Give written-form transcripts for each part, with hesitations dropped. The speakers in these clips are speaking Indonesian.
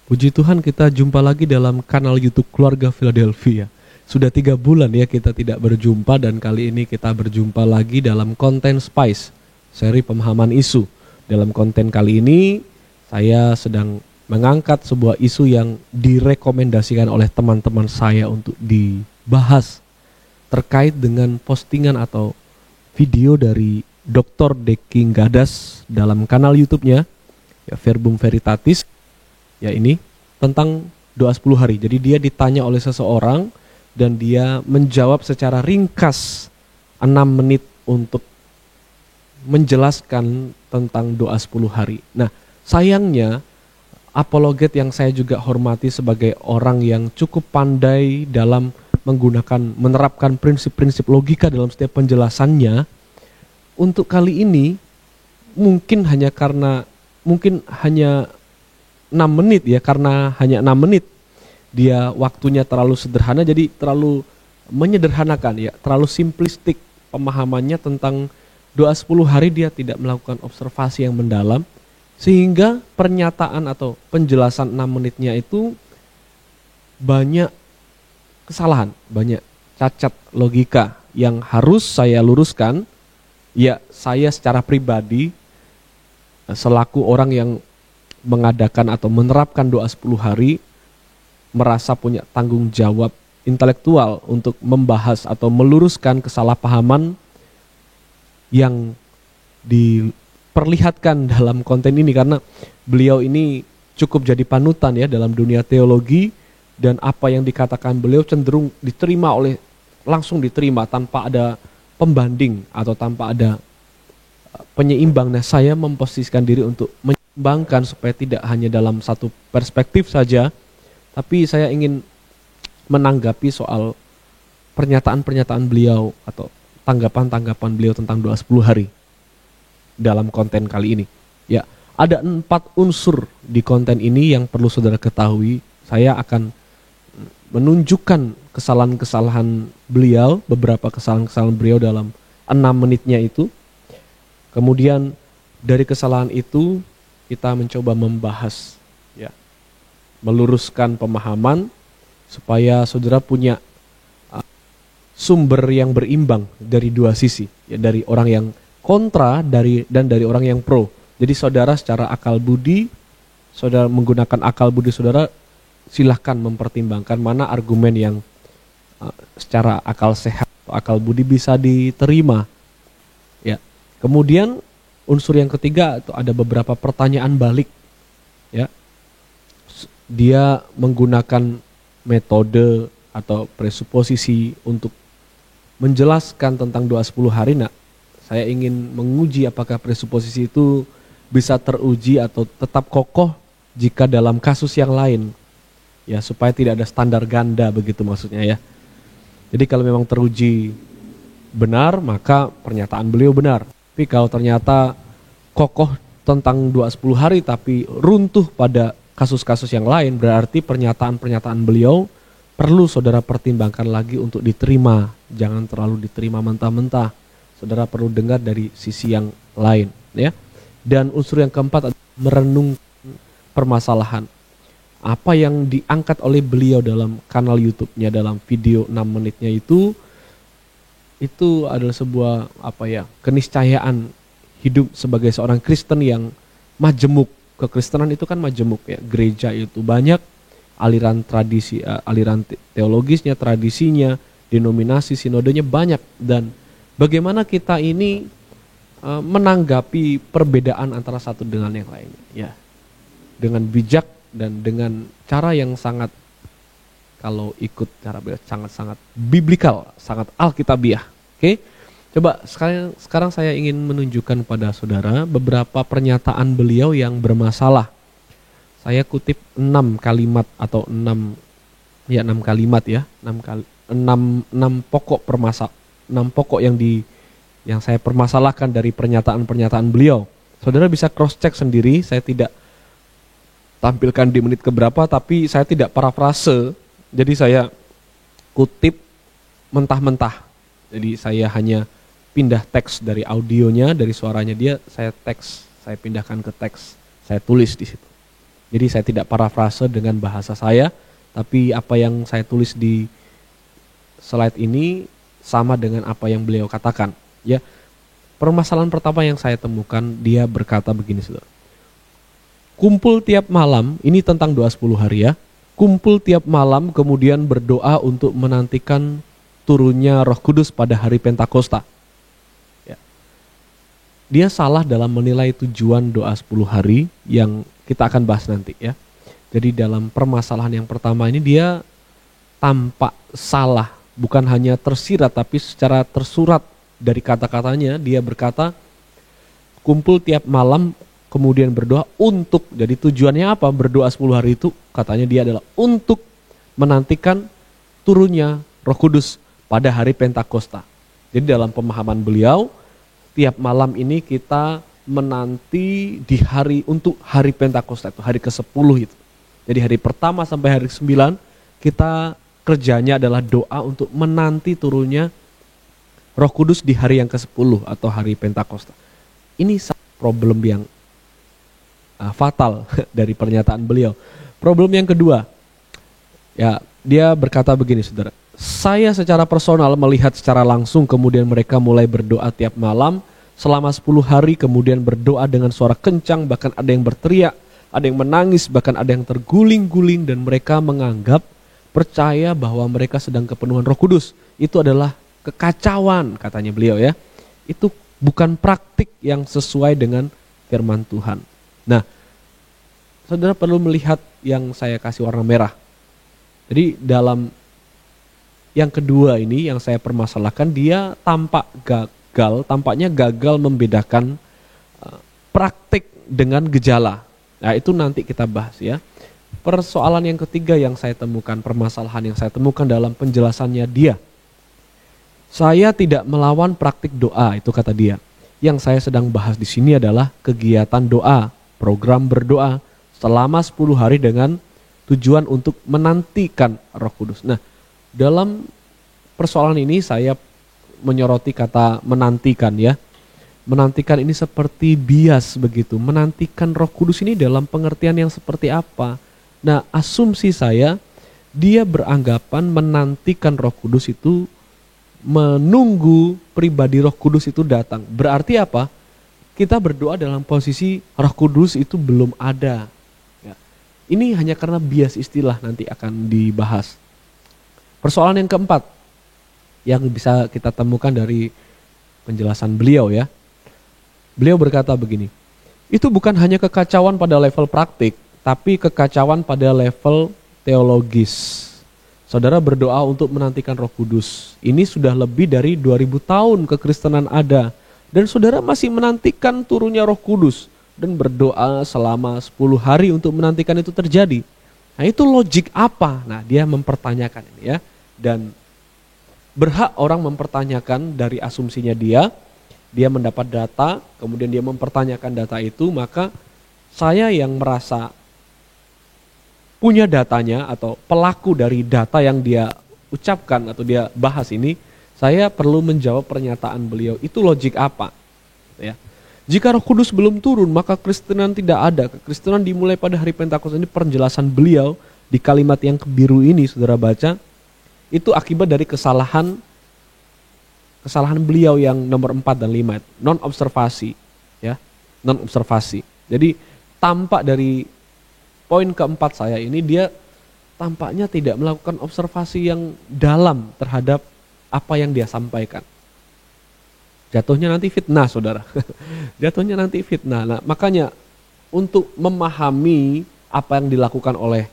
Puji Tuhan kita jumpa lagi dalam kanal YouTube Keluarga Philadelphia. Sudah 3 bulan ya kita tidak berjumpa dan kali ini kita berjumpa lagi dalam konten Spice, seri pemahaman isu. Dalam konten kali ini saya sedang mengangkat sebuah isu yang direkomendasikan oleh teman-teman saya untuk dibahas terkait dengan postingan atau video dari Dr. Deki Gadas dalam kanal YouTube-nya ya, Verbum Veritatis. Ya, ini tentang doa 10 hari. Jadi dia ditanya oleh seseorang dan dia menjawab secara ringkas 6 menit untuk menjelaskan tentang doa 10 hari. Nah, sayangnya apologet yang saya juga hormati sebagai orang yang cukup pandai dalam menerapkan prinsip-prinsip logika dalam setiap penjelasannya, untuk kali ini mungkin hanya 6 menit ya, karena hanya 6 menit dia waktunya terlalu sederhana, jadi terlalu menyederhanakan ya, terlalu simplistik pemahamannya tentang doa 10 hari. Dia tidak melakukan observasi yang mendalam sehingga pernyataan atau penjelasan 6 menitnya itu banyak kesalahan, banyak cacat logika yang harus saya luruskan. Ya, saya secara pribadi selaku orang yang mengadakan atau menerapkan doa 10 hari merasa punya tanggung jawab intelektual untuk membahas atau meluruskan kesalahpahaman yang diperlihatkan dalam konten ini, karena beliau ini cukup jadi panutan ya dalam dunia teologi, dan apa yang dikatakan beliau cenderung langsung diterima tanpa ada pembanding atau tanpa ada penyeimbang. Nah, saya memposisikan diri untuk menyeimbangkan supaya tidak hanya dalam satu perspektif saja, tapi saya ingin menanggapi soal pernyataan-pernyataan beliau atau tanggapan-tanggapan beliau tentang doa 10 hari dalam konten kali ini. Ya, ada 4 unsur di konten ini yang perlu saudara ketahui. Saya akan menunjukkan kesalahan-kesalahan beliau, beberapa kesalahan-kesalahan beliau dalam 6 menitnya itu. Kemudian dari kesalahan itu kita mencoba membahas ya, meluruskan pemahaman supaya saudara punya sumber yang berimbang dari dua sisi ya, dari orang yang kontra dan dari orang yang pro. Jadi saudara secara akal budi, saudara menggunakan akal budi saudara, silahkan mempertimbangkan mana argumen yang secara akal sehat, akal budi bisa diterima. Ya. Kemudian unsur yang ketiga itu ada beberapa pertanyaan balik. Ya. Dia menggunakan metode atau presuposisi untuk menjelaskan tentang doa 10 hari. Nah, saya ingin menguji apakah presuposisi itu bisa teruji atau tetap kokoh jika dalam kasus yang lain. Ya, supaya tidak ada standar ganda begitu maksudnya ya. Jadi kalau memang teruji benar, maka pernyataan beliau benar. Tapi kalau ternyata kokoh tentang doa 10 hari tapi runtuh pada kasus-kasus yang lain, berarti pernyataan-pernyataan beliau perlu saudara pertimbangkan lagi untuk diterima. Jangan terlalu diterima mentah-mentah. Saudara perlu dengar dari sisi yang lain ya. Dan unsur yang keempat adalah merenung permasalahan. Apa yang diangkat oleh beliau dalam kanal YouTube-nya dalam video 6 menitnya itu adalah sebuah keniscayaan hidup sebagai seorang Kristen yang majemuk. Kekristenan itu kan majemuk ya. Gereja itu banyak, aliran tradisi, aliran teologisnya, tradisinya, denominasi, sinodenya banyak, dan bagaimana kita ini menanggapi perbedaan antara satu dengan yang lainnya ya. Dengan bijak dan dengan cara yang sangat, kalau ikut cara beliau, sangat-sangat biblikal, sangat alkitabiah. Oke, coba sekarang saya ingin menunjukkan kepada saudara beberapa pernyataan beliau yang bermasalah. Saya kutip 6 kalimat atau 6 kalimat ya, 6 pokok yang saya permasalahkan dari pernyataan-pernyataan beliau. Saudara bisa cross check sendiri, saya tidak tampilkan di menit keberapa, tapi saya tidak parafrase. Jadi saya kutip mentah-mentah. Jadi saya hanya pindah teks dari audionya, dari suaranya dia, saya pindahkan ke teks, saya tulis di situ. Jadi saya tidak parafrase dengan bahasa saya, tapi apa yang saya tulis di slide ini sama dengan apa yang beliau katakan. Ya, permasalahan pertama yang saya temukan, dia berkata begini, saudara. Kumpul tiap malam, ini tentang doa 10 hari ya. Kumpul tiap malam kemudian berdoa untuk menantikan turunnya Roh Kudus pada hari Pentakosta. Ya. Dia salah dalam menilai tujuan doa 10 hari yang kita akan bahas nanti ya. Jadi dalam permasalahan yang pertama ini dia tampak salah, bukan hanya tersirat tapi secara tersurat dari kata-katanya. Dia berkata kumpul tiap malam kemudian berdoa untuk, jadi tujuannya apa berdoa 10 hari itu? Katanya dia adalah untuk menantikan turunnya Roh Kudus pada hari Pentakosta. Jadi dalam pemahaman beliau, tiap malam ini kita menanti di hari untuk hari Pentakosta itu, hari ke-10 itu. Jadi hari pertama sampai hari ke-9 kita kerjanya adalah doa untuk menanti turunnya Roh Kudus di hari yang ke-10 atau hari Pentakosta. Ini problem yang fatal dari pernyataan beliau. Problem yang kedua, ya dia berkata begini, saudara. Saya secara personal melihat secara langsung kemudian mereka mulai berdoa tiap malam selama 10 hari, kemudian berdoa dengan suara kencang, bahkan ada yang berteriak, ada yang menangis, bahkan ada yang terguling-guling, dan mereka menganggap percaya bahwa mereka sedang kepenuhan Roh Kudus. Itu adalah kekacauan, katanya beliau ya. Itu bukan praktik yang sesuai dengan firman Tuhan. Nah, saudara perlu melihat yang saya kasih warna merah. Jadi dalam yang kedua ini yang saya permasalahkan, dia tampaknya gagal membedakan praktik dengan gejala. Nah, itu nanti kita bahas ya. Persoalan yang ketiga yang saya temukan, permasalahan yang saya temukan dalam penjelasannya dia. Saya tidak melawan praktik doa, itu kata dia. Yang saya sedang bahas di sini adalah kegiatan doa, program berdoa selama 10 hari dengan tujuan untuk menantikan Roh Kudus. Nah, dalam persoalan ini saya menyoroti kata menantikan ya. Menantikan ini seperti bias begitu. Menantikan Roh Kudus ini dalam pengertian yang seperti apa? Nah, asumsi saya, dia beranggapan menantikan Roh Kudus itu menunggu pribadi Roh Kudus itu datang. Berarti apa? Kita berdoa dalam posisi Roh Kudus itu belum ada. Ya. Ini hanya karena bias istilah, nanti akan dibahas. Persoalan yang keempat yang bisa kita temukan dari penjelasan beliau ya. Beliau berkata begini, itu bukan hanya kekacauan pada level praktik, tapi kekacauan pada level teologis. Saudara berdoa untuk menantikan Roh Kudus. Ini sudah lebih dari 2000 tahun kekristenan ada. Dan saudara masih menantikan turunnya Roh Kudus. Dan berdoa selama 10 hari untuk menantikan itu terjadi. Nah, itu logik apa? Nah, dia mempertanyakan ini ya. Dan berhak orang mempertanyakan dari asumsinya dia. Dia mendapat data, kemudian dia mempertanyakan data itu. Maka saya yang merasa punya datanya atau pelaku dari data yang dia ucapkan atau dia bahas ini, saya perlu menjawab pernyataan beliau. Itu logik apa? Ya. Jika Roh Kudus belum turun, maka Kristenan tidak ada. Kekristenan dimulai pada hari Pentakosta. Ini penjelasan beliau di kalimat yang kebiru ini, saudara baca. Itu akibat dari kesalahan beliau yang nomor 4 dan 5, non-observasi. Ya, non-observasi. Jadi tampak dari poin keempat saya ini, dia tampaknya tidak melakukan observasi yang dalam terhadap apa yang dia sampaikan. Jatuhnya nanti fitnah, saudara. Jatuhnya nanti fitnah. Nah, makanya untuk memahami apa yang dilakukan oleh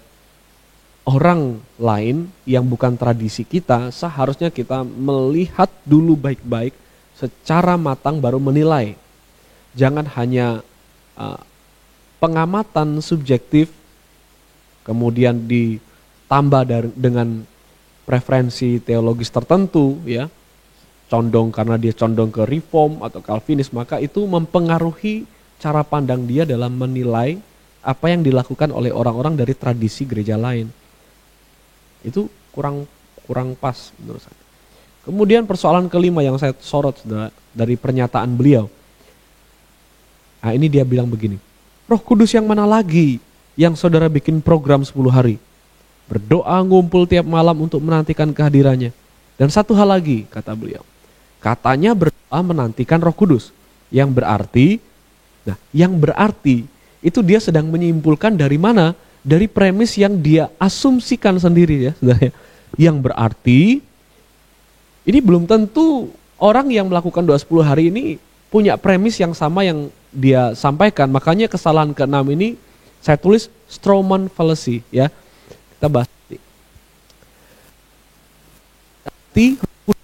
orang lain yang bukan tradisi kita, seharusnya kita melihat dulu baik-baik secara matang baru menilai. Jangan hanya pengamatan subjektif kemudian ditambah dengan preferensi teologis tertentu ya, condong karena dia condong ke reform atau Calvinis, maka itu mempengaruhi cara pandang dia dalam menilai apa yang dilakukan oleh orang-orang dari tradisi gereja lain. Itu kurang pas menurut saya. Kemudian persoalan kelima yang saya sorot dari pernyataan beliau. Nah, ini dia bilang begini, Roh Kudus yang mana lagi yang saudara bikin program 10 hari. Berdoa ngumpul tiap malam untuk menantikan kehadirannya. Dan satu hal lagi, kata beliau. Katanya berdoa menantikan Roh Kudus. Yang berarti itu dia sedang menyimpulkan dari mana? Dari premis yang dia asumsikan sendiri ya, saudara. Yang berarti ini belum tentu orang yang melakukan doa 10 hari ini punya premis yang sama yang dia sampaikan. Makanya kesalahan ke-6 ini saya tulis strawman fallacy ya. Kita bahas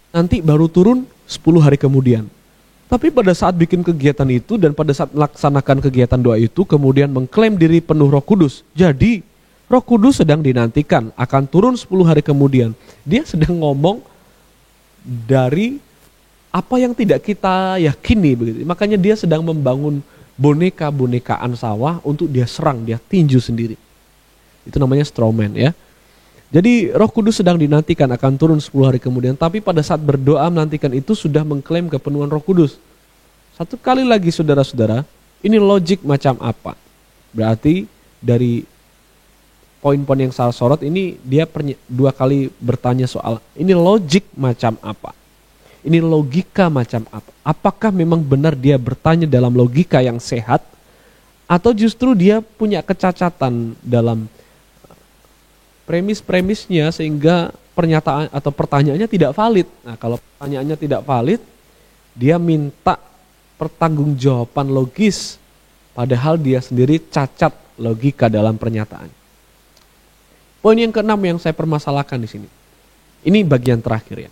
nanti baru turun 10 hari kemudian. Tapi pada saat bikin kegiatan itu dan pada saat melaksanakan kegiatan doa itu kemudian mengklaim diri penuh Roh Kudus. Jadi Roh Kudus sedang dinantikan akan turun 10 hari kemudian. Dia sedang ngomong dari apa yang tidak kita yakini begitu. Makanya dia sedang membangun boneka-bonekaan sawah untuk dia serang, dia tinju sendiri. Itu namanya strawman ya. Jadi Roh Kudus sedang dinantikan akan turun 10 hari kemudian, tapi pada saat berdoa menantikan itu sudah mengklaim kepenuhan Roh Kudus. Satu kali lagi saudara-saudara, ini logik macam apa? Berarti dari poin-poin yang saya sorot ini dia dua kali bertanya soal ini logik macam apa? Ini logika macam apa? Apakah memang benar dia bertanya dalam logika yang sehat atau justru dia punya kecacatan dalam premis-premisnya sehingga pernyataan atau pertanyaannya tidak valid. Nah, kalau pertanyaannya tidak valid, dia minta pertanggungjawaban logis padahal dia sendiri cacat logika dalam pernyataan. Poin yang ke-6 yang saya permasalahkan di sini. Ini bagian terakhir ya.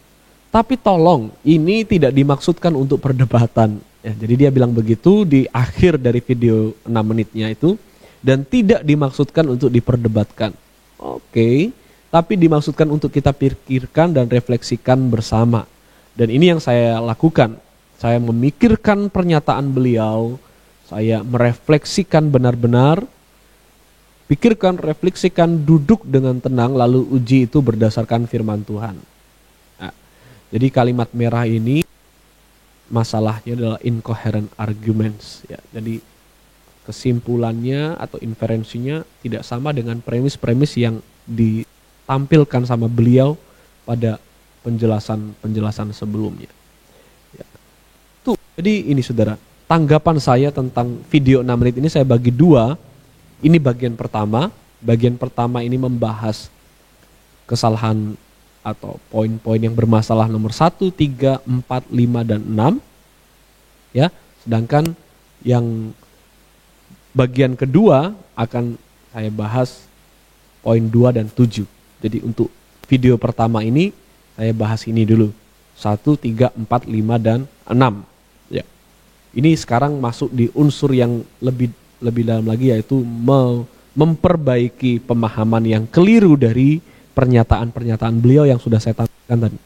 Tapi tolong, ini tidak dimaksudkan untuk perdebatan. Ya, jadi dia bilang begitu di akhir dari video 6 menitnya itu dan tidak dimaksudkan untuk diperdebatkan. Oke, tapi dimaksudkan untuk kita pikirkan dan refleksikan bersama. Dan ini yang saya lakukan. Saya memikirkan pernyataan beliau, saya merefleksikan benar-benar, pikirkan, refleksikan, duduk dengan tenang, lalu uji itu berdasarkan firman Tuhan. Nah, jadi kalimat merah ini masalahnya adalah incoherent arguments. Ya, jadi kesimpulannya atau inferensinya tidak sama dengan premis-premis yang ditampilkan sama beliau pada penjelasan sebelumnya. Ya. Tuh, jadi ini saudara, tanggapan saya tentang video 6 menit ini saya bagi dua. Ini bagian pertama. Bagian pertama ini membahas kesalahan atau poin-poin yang bermasalah nomor 1, 3, 4, 5, dan 6. Ya, sedangkan yang bagian kedua akan saya bahas poin 2 dan 7. Jadi untuk video pertama ini saya bahas ini dulu. 1, 3, 4, 5, dan 6. Ya. Ini sekarang masuk di unsur yang lebih dalam lagi yaitu memperbaiki pemahaman yang keliru dari pernyataan-pernyataan beliau yang sudah saya tampilkan tadi.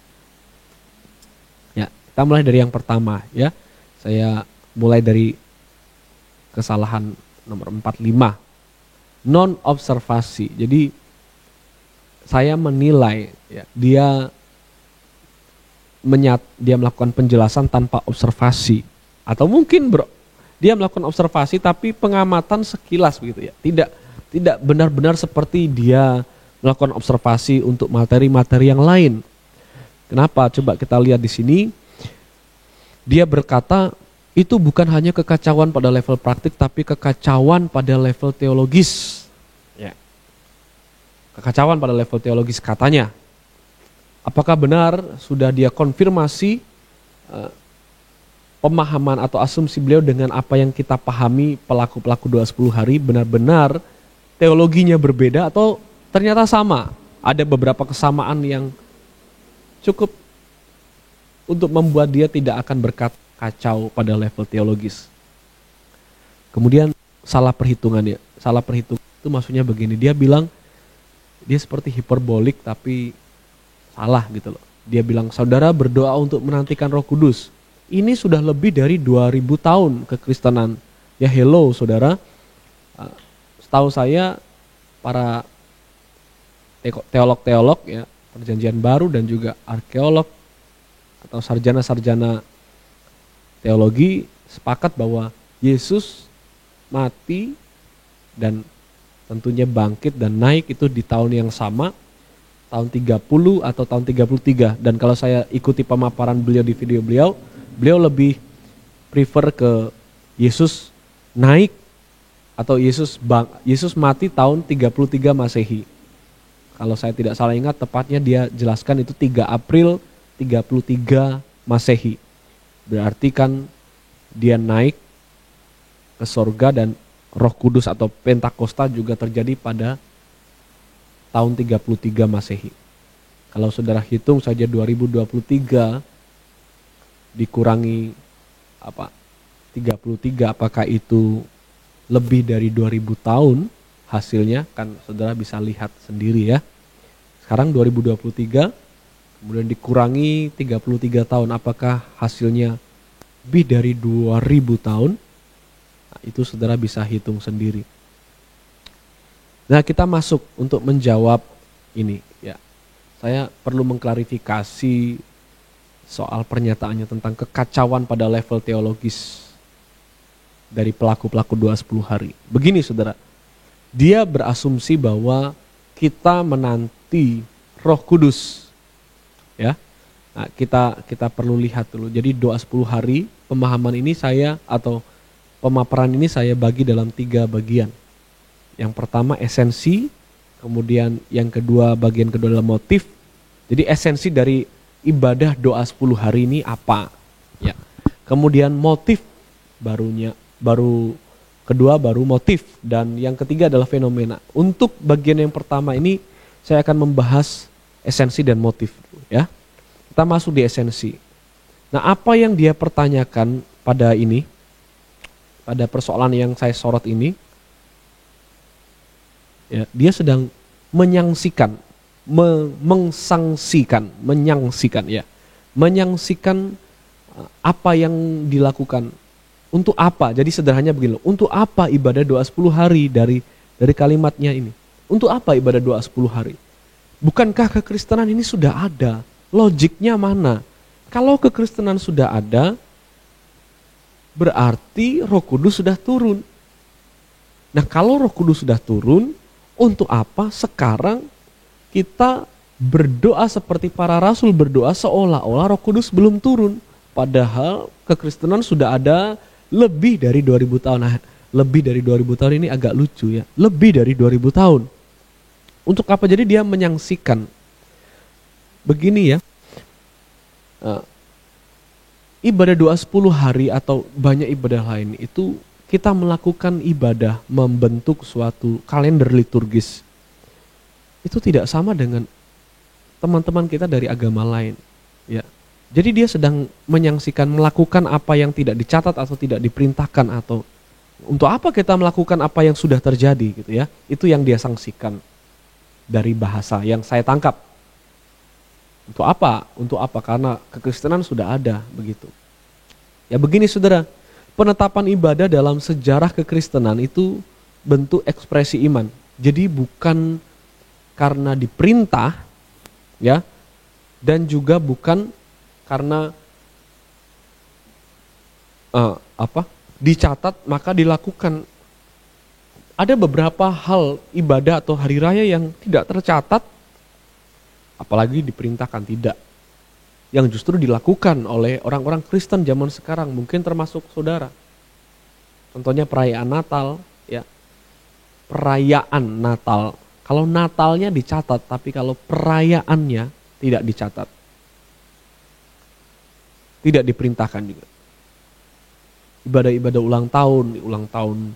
Ya, kita mulai dari yang pertama ya. Saya mulai dari kesalahan nomor 45, non-observasi. Jadi saya menilai ya, dia melakukan penjelasan tanpa observasi. Atau mungkin dia melakukan observasi tapi pengamatan sekilas begitu ya. Tidak benar-benar seperti dia melakukan observasi untuk materi-materi yang lain. Kenapa? Coba kita lihat di sini. Dia berkata itu bukan hanya kekacauan pada level praktik, tapi kekacauan pada level teologis. Ya. Kekacauan pada level teologis katanya. Apakah benar sudah dia konfirmasi pemahaman atau asumsi beliau dengan apa yang kita pahami pelaku-pelaku doa 10 hari benar-benar teologinya berbeda atau ternyata sama? Ada beberapa kesamaan yang cukup untuk membuat dia tidak akan berkata kacau pada level teologis. Kemudian salah perhitungannya. Salah perhitungan itu maksudnya begini. Dia bilang dia seperti hiperbolik tapi salah gitu loh. Dia bilang saudara berdoa untuk menantikan Roh Kudus. Ini sudah lebih dari 2000 tahun kekristenan. Ya hello saudara. Setahu saya para teolog-teolog ya Perjanjian Baru dan juga arkeolog atau sarjana-sarjana teologi sepakat bahwa Yesus mati dan tentunya bangkit dan naik itu di tahun yang sama, tahun 30 atau tahun 33. Dan kalau saya ikuti pemaparan beliau di video beliau lebih prefer ke Yesus naik atau Yesus mati tahun 33 Masehi. Kalau saya tidak salah ingat, tepatnya dia jelaskan itu 3 April 33 Masehi. Berarti kan dia naik ke sorga dan Roh Kudus atau Pentakosta juga terjadi pada tahun 33 Masehi. Kalau saudara hitung saja 2023 dikurangi 33, apakah itu lebih dari 2000 tahun hasilnya? Kan saudara bisa lihat sendiri ya. Sekarang 2023 kemudian dikurangi 33 tahun, apakah hasilnya lebih dari 2000 tahun? Nah, itu saudara bisa hitung sendiri. Nah, kita masuk untuk menjawab ini ya. Saya perlu mengklarifikasi soal pernyataannya tentang kekacauan pada level teologis dari pelaku-pelaku doa 10 hari. Begini saudara, dia berasumsi bahwa kita menanti Roh Kudus. Ya. Nah, kita perlu lihat dulu. Jadi doa 10 hari, pemahaman ini pemaparan ini saya bagi dalam 3 bagian. Yang pertama esensi, kemudian yang kedua bagian kedua adalah motif. Jadi esensi dari ibadah doa 10 hari ini apa? Ya. Kemudian motif baru motif, dan yang ketiga adalah fenomena. Untuk bagian yang pertama ini saya akan membahas esensi dan motif ya. Kita masuk di esensi. Nah, apa yang dia pertanyakan pada persoalan yang saya sorot ini, ya, dia sedang menyangsikan apa yang dilakukan. Untuk apa? Jadi sederhananya begini, untuk apa ibadah doa 10 hari dari kalimatnya ini? Untuk apa ibadah doa 10 hari? Bukankah kekristenan ini sudah ada? Logiknya mana? Kalau kekristenan sudah ada, berarti Roh Kudus sudah turun. Nah, kalau Roh Kudus sudah turun, untuk apa sekarang kita berdoa seperti para rasul berdoa seolah-olah Roh Kudus belum turun? Padahal kekristenan sudah ada lebih dari 2000 tahun. Nah, lebih dari 2000 tahun ini agak lucu ya. Lebih dari 2000 tahun. Untuk apa? Jadi dia menyangsikan. Begini ya. Ibadah doa 10 hari atau banyak ibadah lain itu kita melakukan ibadah membentuk suatu kalender liturgis. Itu tidak sama dengan teman-teman kita dari agama lain. Ya. Jadi dia sedang menyangsikan melakukan apa yang tidak dicatat atau tidak diperintahkan, atau untuk apa kita melakukan apa yang sudah terjadi gitu ya. Itu yang dia sangsikan dari bahasa yang saya tangkap. Untuk apa? Untuk apa? Karena kekristenan sudah ada begitu. Ya begini saudara, penetapan ibadah dalam sejarah kekristenan itu bentuk ekspresi iman. Jadi bukan karena diperintah ya, dan juga bukan karena dicatat maka dilakukan. Ada beberapa hal ibadah atau hari raya yang tidak tercatat, apalagi diperintahkan, tidak. Yang justru dilakukan oleh orang-orang Kristen zaman sekarang, mungkin termasuk saudara. Contohnya perayaan Natal, ya. Perayaan Natal. Kalau Natalnya dicatat, tapi kalau perayaannya tidak dicatat. Tidak diperintahkan juga. Ibadah-ibadah ulang tahun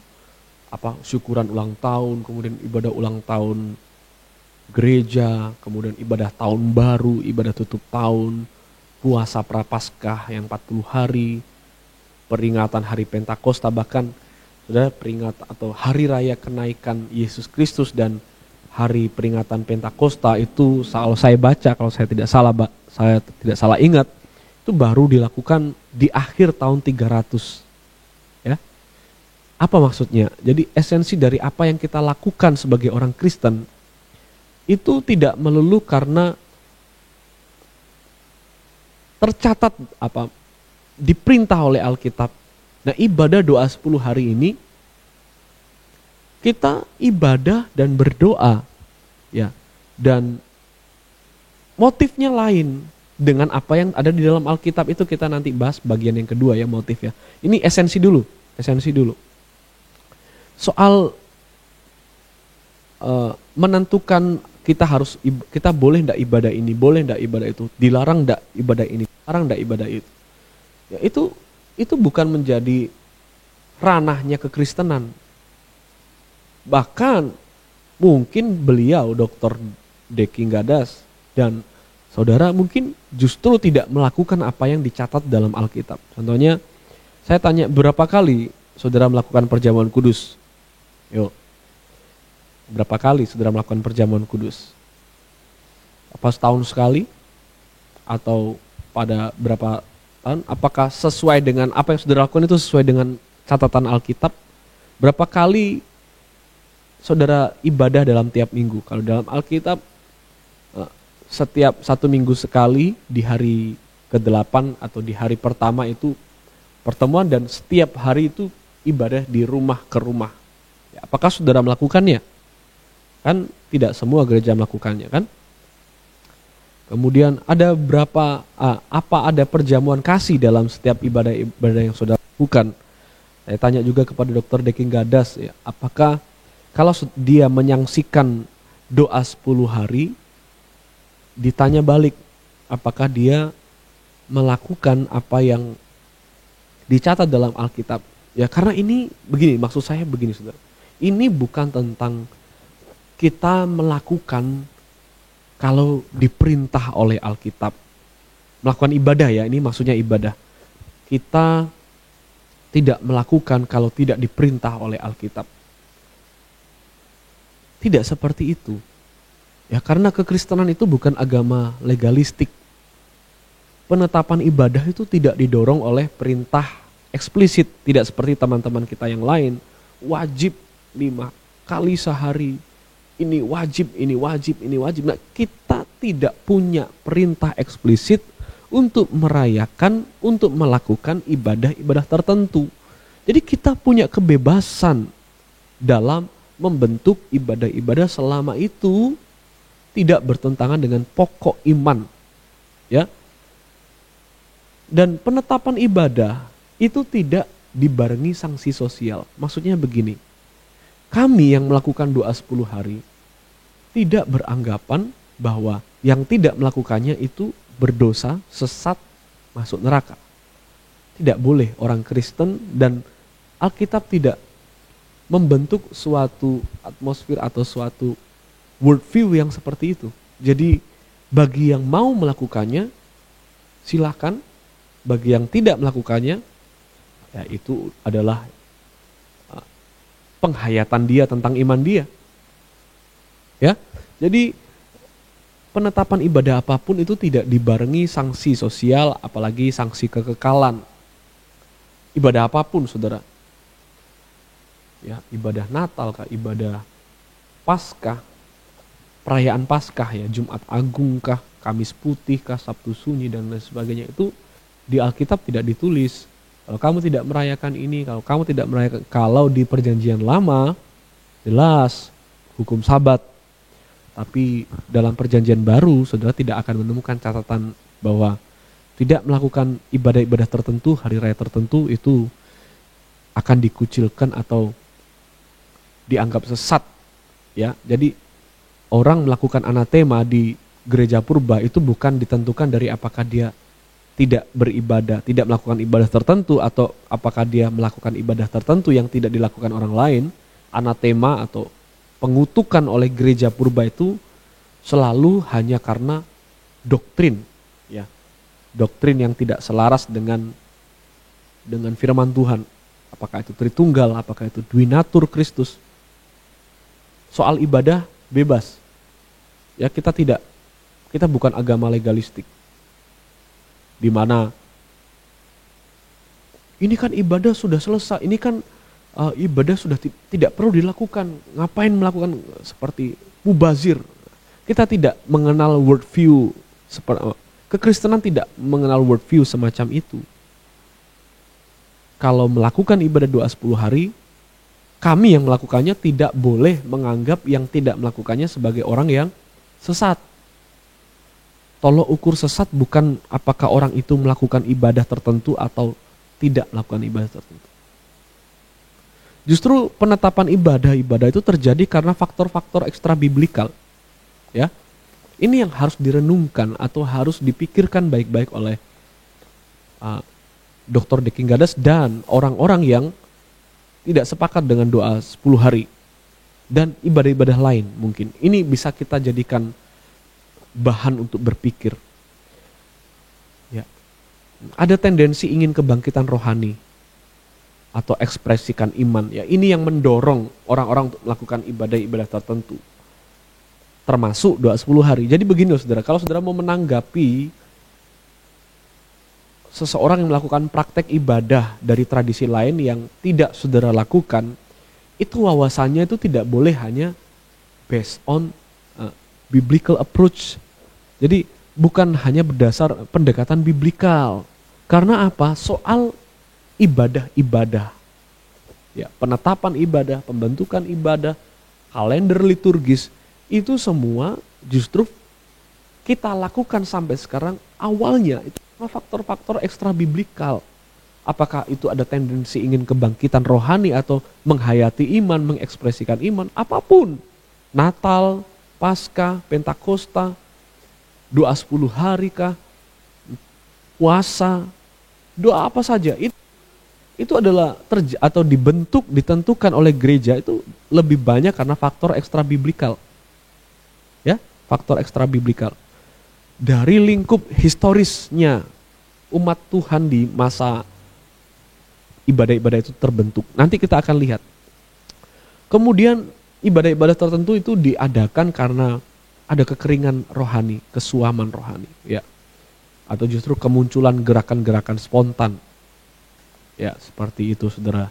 syukuran ulang tahun, kemudian ibadah ulang tahun gereja, kemudian ibadah tahun baru, ibadah tutup tahun, puasa Prapaskah yang 40 hari, peringatan hari Pentakosta, bahkan sudah peringatan atau hari raya kenaikan Yesus Kristus dan hari peringatan Pentakosta itu, kalau saya baca, kalau saya tidak salah ingat, itu baru dilakukan di akhir tahun 300. Ya. Apa maksudnya? Jadi esensi dari apa yang kita lakukan sebagai orang Kristen itu tidak melulu karena tercatat diperintah oleh Alkitab. Nah, ibadah doa 10 hari ini kita ibadah dan berdoa, ya, dan motifnya lain dengan apa yang ada di dalam Alkitab. Itu kita nanti bahas bagian yang kedua ya, motif ya. Ini esensi dulu. Soal menentukan kita boleh ndak ibadah ini, boleh ndak ibadah itu, dilarang ndak ibadah ini, dilarang ndak ibadah itu. Ya, itu bukan menjadi ranahnya kekristenan. Bahkan mungkin beliau Dr. Deki Gadas dan saudara mungkin justru tidak melakukan apa yang dicatat dalam Alkitab. Contohnya, saya tanya berapa kali saudara melakukan perjamuan kudus? Yuk, berapa kali saudara melakukan perjamuan kudus? Apa setahun sekali? Atau pada berapa tahun? Apakah sesuai dengan apa yang saudara lakukan itu sesuai dengan catatan Alkitab? Berapa kali saudara ibadah dalam tiap minggu? Kalau dalam Alkitab, setiap 1 minggu sekali di hari ke-8 atau di hari pertama itu pertemuan, dan setiap hari itu ibadah di rumah ke rumah. Ya, apakah saudara melakukannya? Kan tidak semua gereja melakukannya kan? Kemudian ada ada perjamuan kasih dalam setiap ibadah yang saudara lakukan? Saya tanya juga kepada Dr. Deki Gadas, ya, apakah kalau dia menyaksikan doa 10 hari, ditanya balik, apakah dia melakukan apa yang dicatat dalam Alkitab? Ya, karena ini begini, maksud saya begini saudara. Ini bukan tentang kita melakukan kalau diperintah oleh Alkitab. Melakukan ibadah ya, ini maksudnya ibadah. Kita tidak melakukan kalau tidak diperintah oleh Alkitab. Tidak seperti itu. Ya, karena kekristenan itu bukan agama legalistik. Penetapan ibadah itu tidak didorong oleh perintah eksplisit, tidak seperti teman-teman kita yang lain, wajib 5 kali sehari, ini wajib, ini wajib, ini wajib. Nah, kita tidak punya perintah eksplisit untuk merayakan, untuk melakukan ibadah-ibadah tertentu. Jadi kita punya kebebasan dalam membentuk ibadah-ibadah selama itu tidak bertentangan dengan pokok iman, ya. Dan penetapan ibadah itu tidak dibarengi sanksi sosial. Maksudnya begini, kami yang melakukan doa 10 hari tidak beranggapan bahwa yang tidak melakukannya itu berdosa, sesat, masuk neraka. Tidak boleh orang Kristen, dan Alkitab tidak membentuk suatu atmosfer atau suatu worldview yang seperti itu. Jadi bagi yang mau melakukannya silakan, bagi yang tidak melakukannya ya itu adalah penghayatan dia tentang iman dia. Ya. Jadi penetapan ibadah apapun itu tidak dibarengi sanksi sosial, apalagi sanksi kekekalan. Ibadah apapun, saudara. Ya, ibadah Natal kah, ibadah Paskah, perayaan Paskah ya, Jumat Agung kah, Kamis Putih kah, Sabtu Sunyi dan lain sebagainya, itu di Alkitab tidak ditulis. Kalau kamu tidak merayakan ini, kalau di Perjanjian Lama jelas hukum Sabat. Tapi dalam Perjanjian Baru saudara tidak akan menemukan catatan bahwa tidak melakukan ibadah-ibadah tertentu, hari raya tertentu itu akan dikucilkan atau dianggap sesat, ya. Jadi orang melakukan anatema di gereja purba itu bukan ditentukan dari apakah dia tidak beribadah, tidak melakukan ibadah tertentu, atau apakah dia melakukan ibadah tertentu yang tidak dilakukan orang lain. Anatema atau pengutukan oleh gereja purba itu selalu hanya karena doktrin, ya. Doktrin yang tidak selaras dengan firman Tuhan. Apakah itu Tritunggal, apakah itu Dwinatur Kristus. Soal ibadah bebas. Ya, kita bukan agama legalistik. Di mana ini kan ibadah sudah selesai, ini kan ibadah sudah tidak perlu dilakukan, ngapain melakukan seperti mubazir. Kita tidak mengenal worldview, kekristenan tidak mengenal worldview semacam itu. Kalau melakukan ibadah doa 10 hari, kami yang melakukannya tidak boleh menganggap yang tidak melakukannya sebagai orang yang sesat. Tolok ukur sesat bukan apakah orang itu melakukan ibadah tertentu atau tidak melakukan ibadah tertentu. Justru penetapan ibadah itu terjadi karena faktor-faktor ekstra biblikal. Ya. Ini yang harus direnungkan atau harus dipikirkan baik-baik oleh Dr. Deking Gadas dan orang-orang yang tidak sepakat dengan doa 10 hari. Dan ibadah-ibadah lain mungkin. Ini bisa kita jadikan bahan untuk berpikir. Ya. Ada tendensi ingin kebangkitan rohani atau ekspresikan iman. Ya, ini yang mendorong orang-orang untuk melakukan ibadah-ibadah tertentu. Termasuk doa 10 hari. Jadi begini saudara, kalau saudara mau menanggapi seseorang yang melakukan praktek ibadah dari tradisi lain yang tidak saudara lakukan, itu wawasannya itu tidak boleh hanya based on biblical approach. Jadi bukan hanya berdasar pendekatan biblikal. Karena apa? Soal ibadah-ibadah. Ya, penetapan ibadah, pembentukan ibadah, kalender liturgis, itu semua justru kita lakukan sampai sekarang awalnya itu faktor-faktor ekstra biblikal. Apakah itu ada tendensi ingin kebangkitan rohani atau menghayati iman, mengekspresikan iman, apapun. Natal, Paskah, Pentakosta, doa 10 hari kah, puasa, doa apa saja. Itu adalah atau dibentuk, ditentukan oleh gereja itu lebih banyak karena faktor ekstra biblikal. Ya, faktor ekstra biblikal. Dari lingkup historisnya umat Tuhan di masa ibadah-ibadah itu terbentuk. Nanti kita akan lihat. Kemudian ibadah-ibadah tertentu itu diadakan karena ada kekeringan rohani, kesuaman rohani, ya. Atau justru kemunculan gerakan-gerakan spontan. Ya, seperti itu saudara.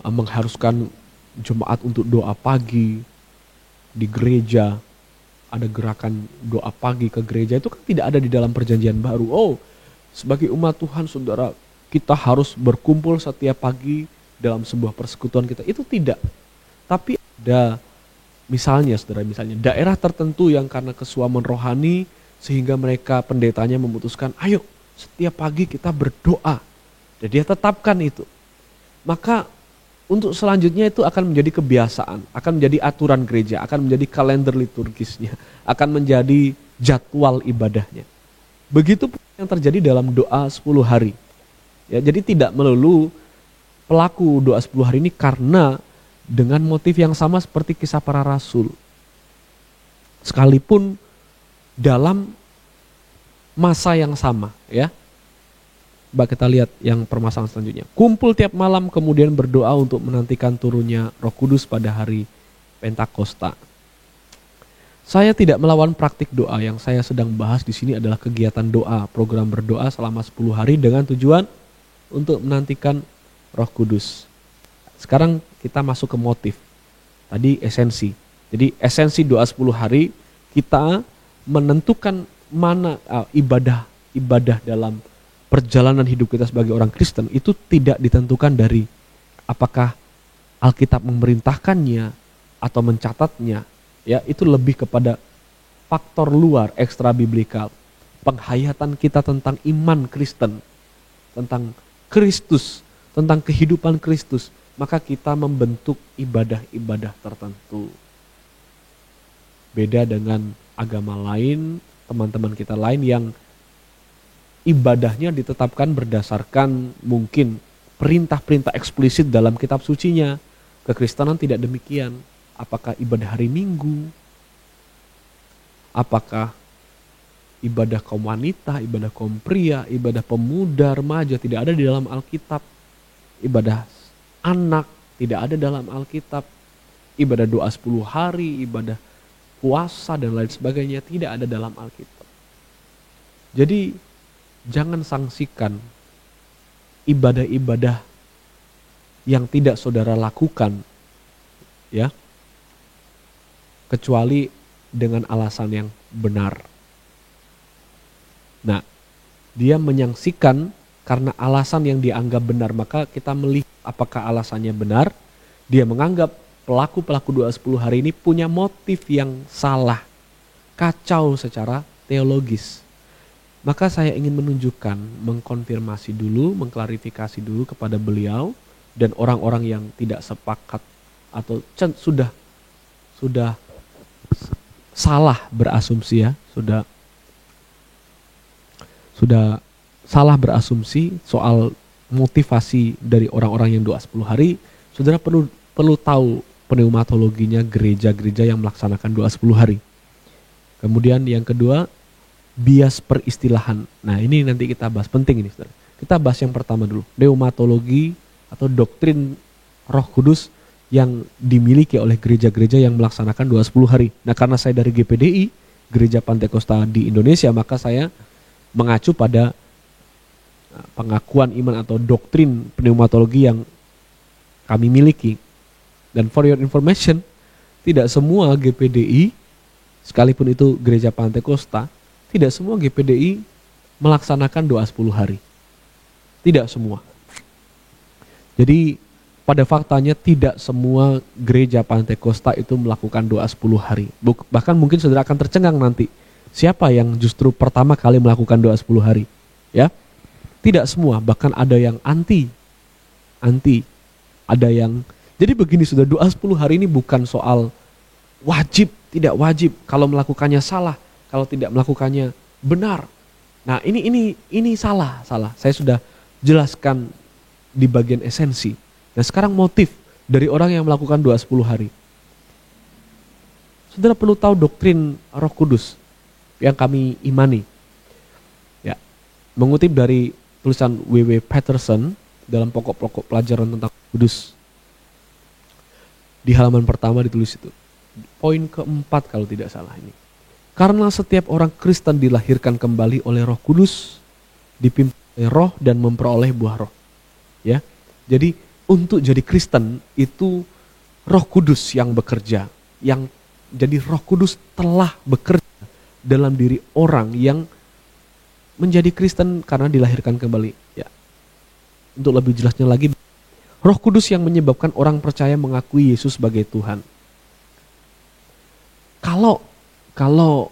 Mengharuskan jemaat untuk doa pagi di gereja. Ada gerakan doa pagi ke gereja, itu kan tidak ada di dalam perjanjian baru. Oh, sebagai umat Tuhan saudara, kita harus berkumpul setiap pagi dalam sebuah persekutuan kita. Itu tidak. Tapi ada misalnya daerah tertentu yang karena kesuaman rohani sehingga mereka pendetanya memutuskan, ayo setiap pagi kita berdoa. Dan dia tetapkan itu. Maka untuk selanjutnya itu akan menjadi kebiasaan, akan menjadi aturan gereja, akan menjadi kalender liturgisnya, akan menjadi jadwal ibadahnya. Begitu yang terjadi dalam doa 10 hari. Ya, jadi tidak melulu pelaku doa 10 hari ini karena dengan motif yang sama seperti kisah para rasul. Sekalipun dalam masa yang sama, ya. Coba kita lihat yang permasalahan selanjutnya. Kumpul tiap malam kemudian berdoa untuk menantikan turunnya Roh Kudus pada hari Pentakosta. Saya tidak melawan praktik doa, yang saya sedang bahas di sini adalah kegiatan doa, program berdoa selama 10 hari dengan tujuan untuk menantikan Roh Kudus. Sekarang kita masuk ke motif. Tadi esensi. Jadi esensi doa 10 hari kita menentukan mana ibadah dalam perjalanan hidup kita sebagai orang Kristen itu tidak ditentukan dari apakah Alkitab memerintahkannya atau mencatatnya. Ya, itu lebih kepada faktor luar ekstra biblikal. Penghayatan kita tentang iman Kristen, tentang Kristus, tentang kehidupan Kristus, maka kita membentuk ibadah-ibadah tertentu. Beda dengan agama lain, teman-teman kita lain yang ibadahnya ditetapkan berdasarkan mungkin perintah-perintah eksplisit dalam kitab sucinya. Kekristenan tidak demikian. Apakah ibadah hari Minggu? Apakah ibadah kaum wanita, ibadah kaum pria, ibadah pemuda, remaja tidak ada di dalam Alkitab. Ibadah anak tidak ada dalam Alkitab. Ibadah doa 10 hari, ibadah puasa dan lain sebagainya tidak ada dalam Alkitab. Jadi jangan sangsikan ibadah-ibadah yang tidak saudara lakukan, ya, kecuali dengan alasan yang benar. Nah, dia menyangsikan karena alasan yang dianggap benar, maka kita melihat Apakah alasannya benar? Dia menganggap pelaku-pelaku doa 10 hari ini punya motif yang salah, kacau secara teologis. Maka saya ingin menunjukkan, mengkonfirmasi dulu, mengklarifikasi dulu kepada beliau dan orang-orang yang tidak sepakat atau sudah salah berasumsi ya, sudah salah berasumsi soal motivasi dari orang-orang yang doa 10 hari. Saudara perlu tahu pneumatologinya gereja-gereja yang melaksanakan doa 10 hari. Kemudian yang kedua, bias peristilahan. Nah, ini nanti kita bahas, penting ini Saudara. Kita bahas yang pertama dulu, pneumatologi atau doktrin Roh Kudus yang dimiliki oleh gereja-gereja yang melaksanakan doa 10 hari. Nah, karena saya dari GPDI, Gereja Pantekosta di Indonesia, maka saya mengacu pada pengakuan iman atau doktrin pneumatologi yang kami miliki. Dan for your information, tidak semua GPDI, sekalipun itu Gereja Pantekosta, tidak semua GPDI melaksanakan doa 10 hari. Tidak semua. Jadi pada faktanya tidak semua gereja Pantekosta itu melakukan doa 10 hari. Bahkan mungkin saudara akan tercengang nanti. Siapa yang justru pertama kali melakukan doa 10 hari? Ya, tidak semua, bahkan ada yang anti, ada yang, jadi begini sudah, doa 10 hari ini bukan soal wajib, tidak wajib, kalau melakukannya salah, kalau tidak melakukannya benar. Nah ini salah, saya sudah jelaskan di bagian esensi. Nah sekarang motif dari orang yang melakukan doa 10 hari. Saudara perlu tahu doktrin Roh Kudus yang kami imani. Ya, mengutip dari tulisan W.W. Patterson dalam pokok-pokok pelajaran tentang Kudus. Di halaman pertama ditulis itu. Poin keempat kalau tidak salah ini. Karena setiap orang Kristen dilahirkan kembali oleh Roh Kudus, dipimpin oleh Roh dan memperoleh buah Roh. Ya. Jadi untuk jadi Kristen itu Roh Kudus yang bekerja, jadi Roh Kudus telah bekerja dalam diri orang yang menjadi Kristen karena dilahirkan kembali. Ya. Untuk lebih jelasnya lagi, Roh Kudus yang menyebabkan orang percaya mengakui Yesus sebagai Tuhan. Kalau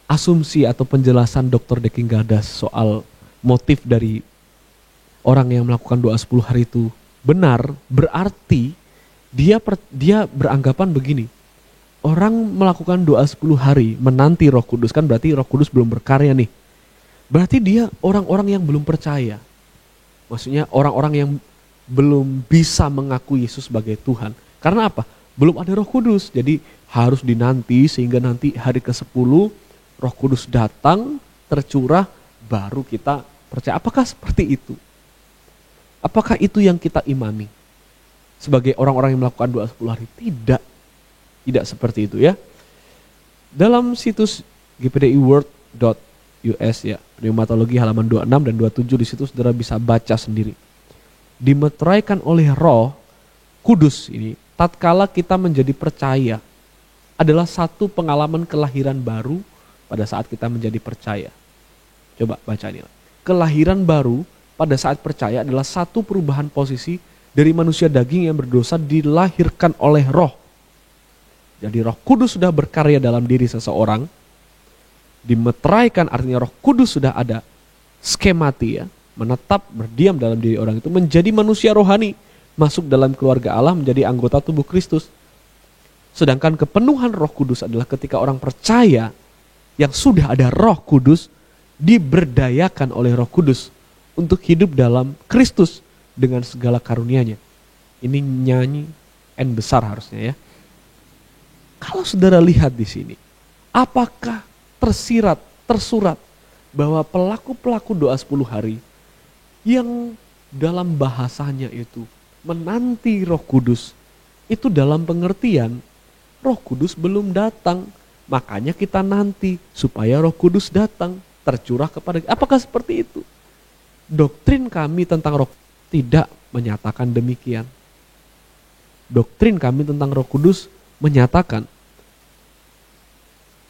asumsi atau penjelasan Dr. Deking Gadas soal motif dari orang yang melakukan doa 10 hari itu benar, berarti dia beranggapan begini. Orang melakukan doa 10 hari menanti Roh Kudus, kan berarti Roh Kudus belum berkarya nih. Berarti dia orang-orang yang belum percaya. Maksudnya orang-orang yang belum bisa mengakui Yesus sebagai Tuhan. Karena apa? Belum ada Roh Kudus. Jadi harus dinanti sehingga nanti hari ke-10 Roh Kudus datang, tercurah, baru kita percaya. Apakah seperti itu? Apakah itu yang kita imani? Sebagai orang-orang yang melakukan doa 10 hari? Tidak seperti itu ya. Dalam situs gpdiworld.us ya, pneumatologi halaman 26 dan 27 di situ saudara bisa baca sendiri. Dimeteraikan oleh Roh Kudus ini, tatkala kita menjadi percaya, adalah satu pengalaman kelahiran baru pada saat kita menjadi percaya. Coba baca ini. Kelahiran baru pada saat percaya adalah satu perubahan posisi dari manusia daging yang berdosa dilahirkan oleh Roh. Jadi Roh Kudus sudah berkarya dalam diri seseorang, dimeteraikan artinya Roh Kudus sudah ada, skemati ya, menetap berdiam dalam diri orang itu, menjadi manusia rohani, masuk dalam keluarga Allah, menjadi anggota tubuh Kristus. Sedangkan kepenuhan Roh Kudus adalah ketika orang percaya yang sudah ada Roh Kudus, diberdayakan oleh Roh Kudus untuk hidup dalam Kristus dengan segala karunia-Nya. Ini nyanyi N besar harusnya ya. Kalau saudara lihat di sini, apakah tersurat bahwa pelaku-pelaku doa 10 hari yang dalam bahasanya itu menanti Roh Kudus, itu dalam pengertian Roh Kudus belum datang, makanya kita nanti supaya Roh Kudus datang, tercurah kepada kita. Apakah seperti itu? Doktrin kami tentang Roh tidak menyatakan demikian. Doktrin kami tentang Roh Kudus menyatakan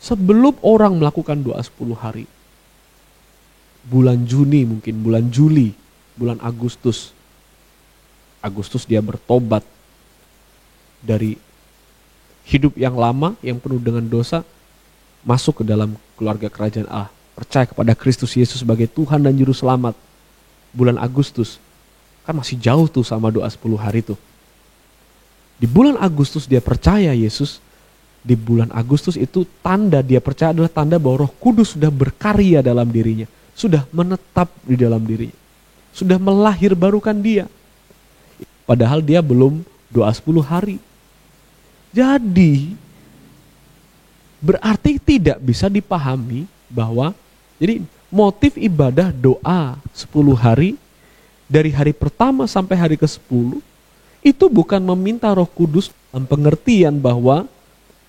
sebelum orang melakukan doa 10 hari, bulan Juni mungkin, bulan Juli, bulan Agustus, Agustus dia bertobat dari hidup yang lama, yang penuh dengan dosa, masuk ke dalam keluarga kerajaan Allah. Percaya kepada Kristus Yesus sebagai Tuhan dan Juru Selamat. Bulan Agustus, kan masih jauh tuh sama doa 10 hari tuh. Di bulan Agustus dia percaya Yesus. Di bulan Agustus itu tanda dia percaya adalah tanda bahwa Roh Kudus sudah berkarya dalam dirinya. Sudah menetap di dalam dirinya. Sudah melahirbarukan dia. Padahal dia belum doa 10 hari. Jadi berarti tidak bisa dipahami bahwa jadi motif ibadah doa 10 hari dari hari pertama sampai hari ke-10 itu bukan meminta Roh Kudus dalam pengertian bahwa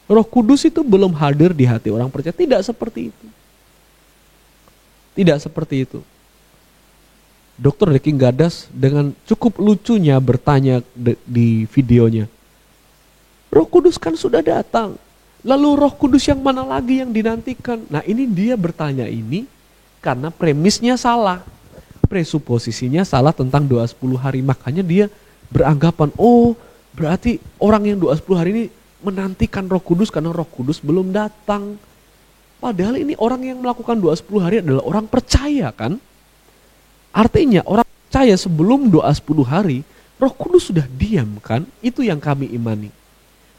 Roh Kudus itu belum hadir di hati orang percaya. Tidak seperti itu. Tidak seperti itu. Dr. Deking Gadas dengan cukup lucunya bertanya di videonya, Roh Kudus kan sudah datang, lalu Roh Kudus yang mana lagi yang dinantikan? Nah ini dia bertanya ini karena premisnya salah, presuposisinya salah tentang doa 10 hari. Makanya dia beranggapan, oh berarti orang yang doa 10 hari ini menantikan Roh Kudus karena Roh Kudus belum datang. Padahal ini orang yang melakukan doa 10 hari adalah orang percaya kan? Artinya orang percaya sebelum doa 10 hari, Roh Kudus sudah diam kan? Itu yang kami imani.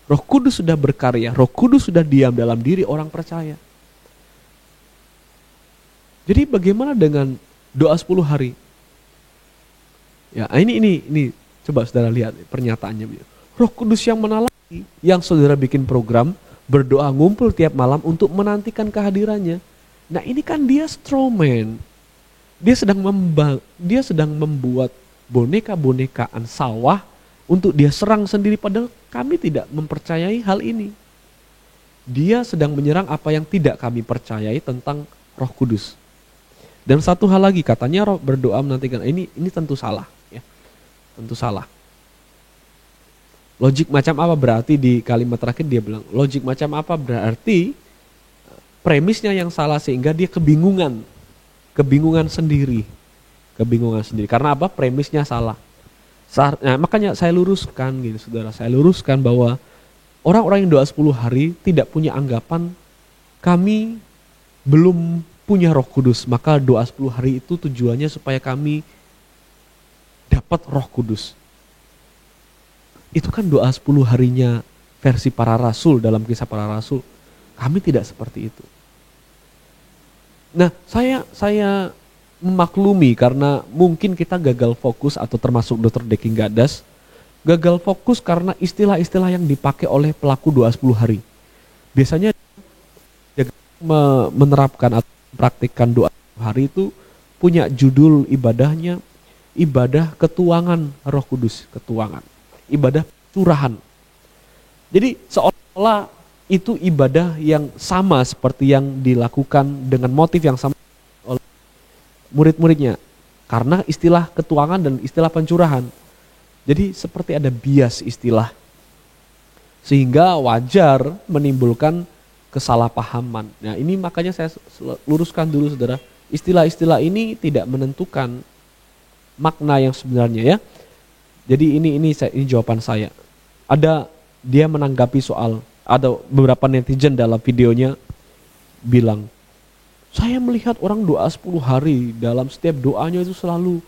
Roh Kudus sudah berkarya, Roh Kudus sudah diam dalam diri orang percaya. Jadi bagaimana dengan doa 10 hari? Ya, ini coba saudara lihat pernyataannya. Roh Kudus yang mana lagi yang saudara bikin program berdoa ngumpul tiap malam untuk menantikan kehadirannya. Nah, ini kan dia strawman. Dia sedang membuat boneka-bonekaan sawah untuk dia serang sendiri, padahal kami tidak mempercayai hal ini. Dia sedang menyerang apa yang tidak kami percayai tentang Roh Kudus. Dan satu hal lagi, katanya roh berdoa menantikan, ini tentu salah, ya. Tentu salah. Logik macam apa berarti di kalimat terakhir dia bilang, logik macam apa berarti premisnya yang salah sehingga dia kebingungan sendiri. Karena apa? Premisnya salah. Nah, makanya saya luruskan gitu, saudara. Saya luruskan bahwa orang-orang yang doa 10 hari tidak punya anggapan kami belum punya Roh Kudus. Maka doa 10 hari itu tujuannya supaya kami dapat Roh Kudus. Itu kan doa 10 harinya versi para rasul dalam Kisah Para Rasul. Kami tidak seperti itu. Nah, saya memaklumi karena mungkin kita gagal fokus atau termasuk Dr. Deking Gadas gagal fokus karena istilah-istilah yang dipakai oleh pelaku doa 10 hari. Biasanya menerapkan atau praktikkan doa 10 hari itu punya judul ibadahnya ibadah ketuangan Roh Kudus, ketuangan. Ibadah curahan. Jadi seolah-olah itu ibadah yang sama seperti yang dilakukan dengan motif yang sama oleh murid-muridnya. Karena istilah ketuangan dan istilah pencurahan. Jadi seperti ada bias istilah. Sehingga wajar menimbulkan kesalahpahaman. Nah ini makanya saya luruskan dulu saudara. Istilah-istilah ini tidak menentukan makna yang sebenarnya ya. Jadi ini jawaban saya. Ada dia menanggapi soal, ada beberapa netizen dalam videonya bilang, saya melihat orang doa 10 hari, dalam setiap doanya itu selalu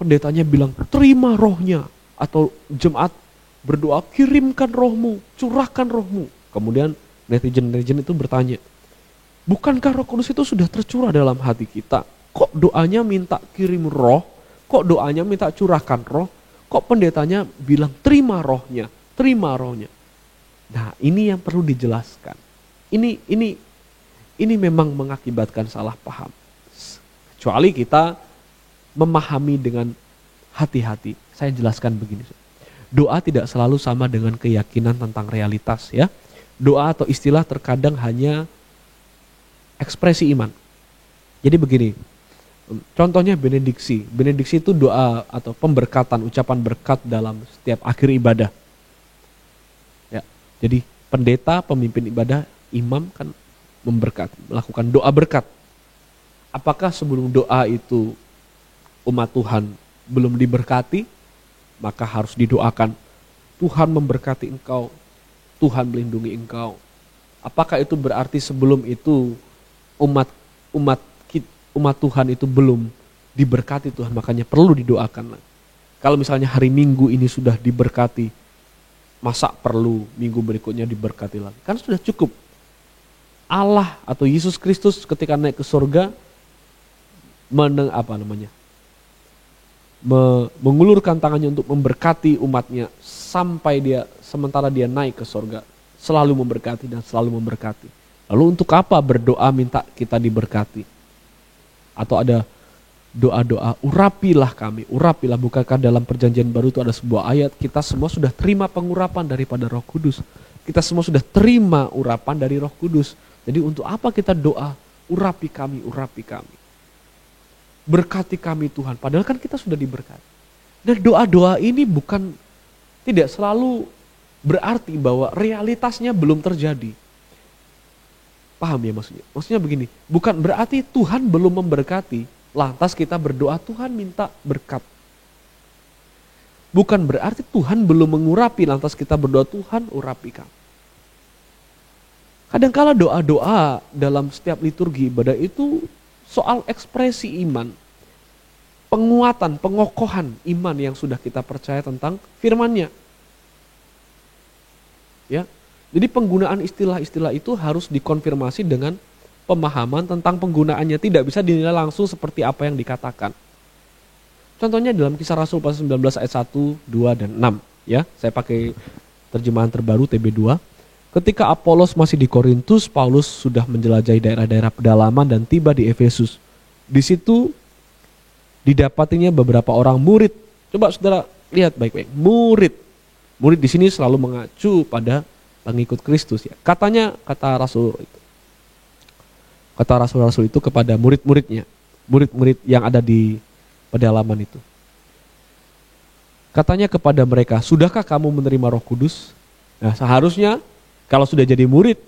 pendetanya bilang, terima rohnya. Atau jemaat berdoa, kirimkan rohmu, curahkan rohmu. Kemudian netizen itu bertanya, bukankah Roh Kudus itu sudah tercurah dalam hati kita? Kok doanya minta kirim roh? Kok doanya minta curahkan roh? Kok pendetanya bilang terima rohnya, terima rohnya? Nah ini yang perlu dijelaskan. Ini memang mengakibatkan salah paham. Kecuali kita memahami dengan hati-hati. Saya jelaskan begini. Doa tidak selalu sama dengan keyakinan tentang realitas ya. Doa atau istilah terkadang hanya ekspresi iman. Jadi begini, contohnya benediksi. Benediksi itu doa atau pemberkatan, ucapan berkat dalam setiap akhir ibadah. Ya, jadi pendeta, pemimpin ibadah, imam kan melakukan doa berkat. Apakah sebelum doa itu umat Tuhan belum diberkati? maka harus didoakan, Tuhan memberkati engkau, Tuhan melindungi engkau. Apakah itu berarti sebelum itu umat Tuhan itu belum diberkati Tuhan, makanya perlu didoakan? Kalau misalnya hari Minggu ini sudah diberkati, masa perlu minggu berikutnya diberkati lagi? Kan sudah cukup. Allah atau Yesus Kristus ketika naik ke surga mengulurkan tangannya untuk memberkati umatnya sementara dia naik ke surga, selalu memberkati dan selalu memberkati. Lalu untuk apa berdoa minta kita diberkati? Atau ada doa-doa, urapilah kami, urapilah. Bukankah dalam perjanjian baru itu ada sebuah ayat, kita semua sudah terima pengurapan daripada Roh Kudus. Kita semua sudah terima urapan dari Roh Kudus. Jadi untuk apa kita doa, urapi kami, berkati kami Tuhan, padahal kan kita sudah diberkati. Dan doa-doa ini tidak selalu berarti bahwa realitasnya belum terjadi. Paham ya maksudnya? Maksudnya begini, bukan berarti Tuhan belum memberkati, lantas kita berdoa Tuhan minta berkat. Bukan berarti Tuhan belum mengurapi, lantas kita berdoa Tuhan urapi kami. Kadangkala doa-doa dalam setiap liturgi ibadah itu soal ekspresi iman, penguatan, pengokohan iman yang sudah kita percaya tentang firman-Nya. Ya. Jadi penggunaan istilah-istilah itu harus dikonfirmasi dengan pemahaman tentang penggunaannya, tidak bisa dinilai langsung seperti apa yang dikatakan. Contohnya dalam Kisah Rasul pasal 19 ayat 1, 2 dan 6, ya. Saya pakai terjemahan terbaru TB2. Ketika Apolos masih di Korintus, Paulus sudah menjelajahi daerah-daerah pedalaman dan tiba di Efesus. Di situ didapatinya beberapa orang murid. Coba saudara lihat baik-baik. Murid di sini selalu mengacu pada pengikut Kristus, ya. Kata rasul-rasul itu kepada murid-muridnya, murid-murid yang ada di pedalaman itu. Katanya kepada mereka, sudahkah kamu menerima Roh Kudus? Nah, seharusnya kalau sudah jadi murid,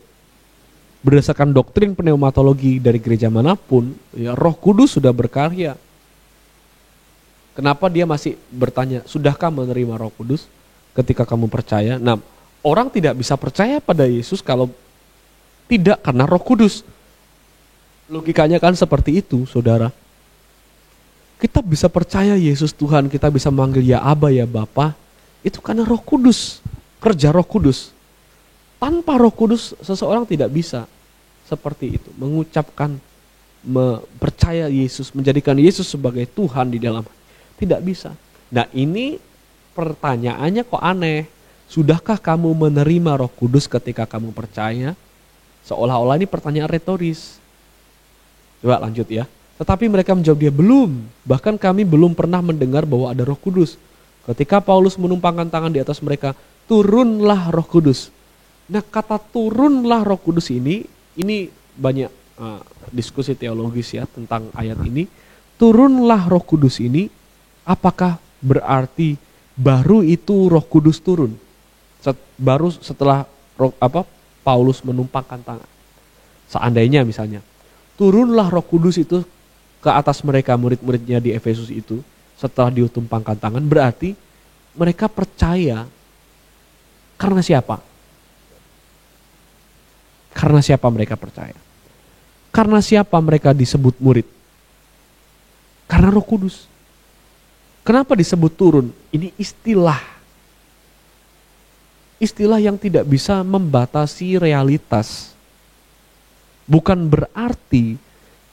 berdasarkan doktrin pneumatologi dari gereja manapun, ya, Roh Kudus sudah berkarya. Kenapa dia masih bertanya, sudahkah menerima Roh Kudus ketika kamu percaya? Nah, orang tidak bisa percaya pada Yesus kalau tidak karena Roh Kudus. Logikanya kan seperti itu, saudara. Kita bisa percaya Yesus Tuhan, kita bisa manggil ya Aba, ya Bapa, itu karena Roh Kudus, kerja Roh Kudus. Tanpa Roh Kudus seseorang tidak bisa seperti itu, mengucapkan, percaya Yesus, menjadikan Yesus sebagai Tuhan di dalam. Tidak bisa. Nah, ini pertanyaannya kok aneh. Sudahkah kamu menerima Roh Kudus ketika kamu percaya? Seolah-olah ini pertanyaan retoris. Coba lanjut ya. Tetapi mereka menjawab dia, belum. Bahkan kami belum pernah mendengar bahwa ada Roh Kudus. Ketika Paulus menumpangkan tangan di atas mereka, turunlah Roh Kudus. Nah, kata turunlah Roh Kudus ini banyak diskusi teologis ya tentang ayat ini. Turunlah Roh Kudus ini, apakah berarti baru itu Roh Kudus turun? Baru setelah Paulus menumpangkan tangan. Seandainya misalnya, turunlah Roh Kudus itu ke atas mereka, murid-muridnya di Efesus itu, setelah ditumpangkan tangan, berarti mereka percaya karena siapa? Karena siapa mereka percaya? Karena siapa mereka disebut murid? Karena Roh Kudus. Kenapa disebut turun? Ini istilah. Istilah yang tidak bisa membatasi realitas. Bukan berarti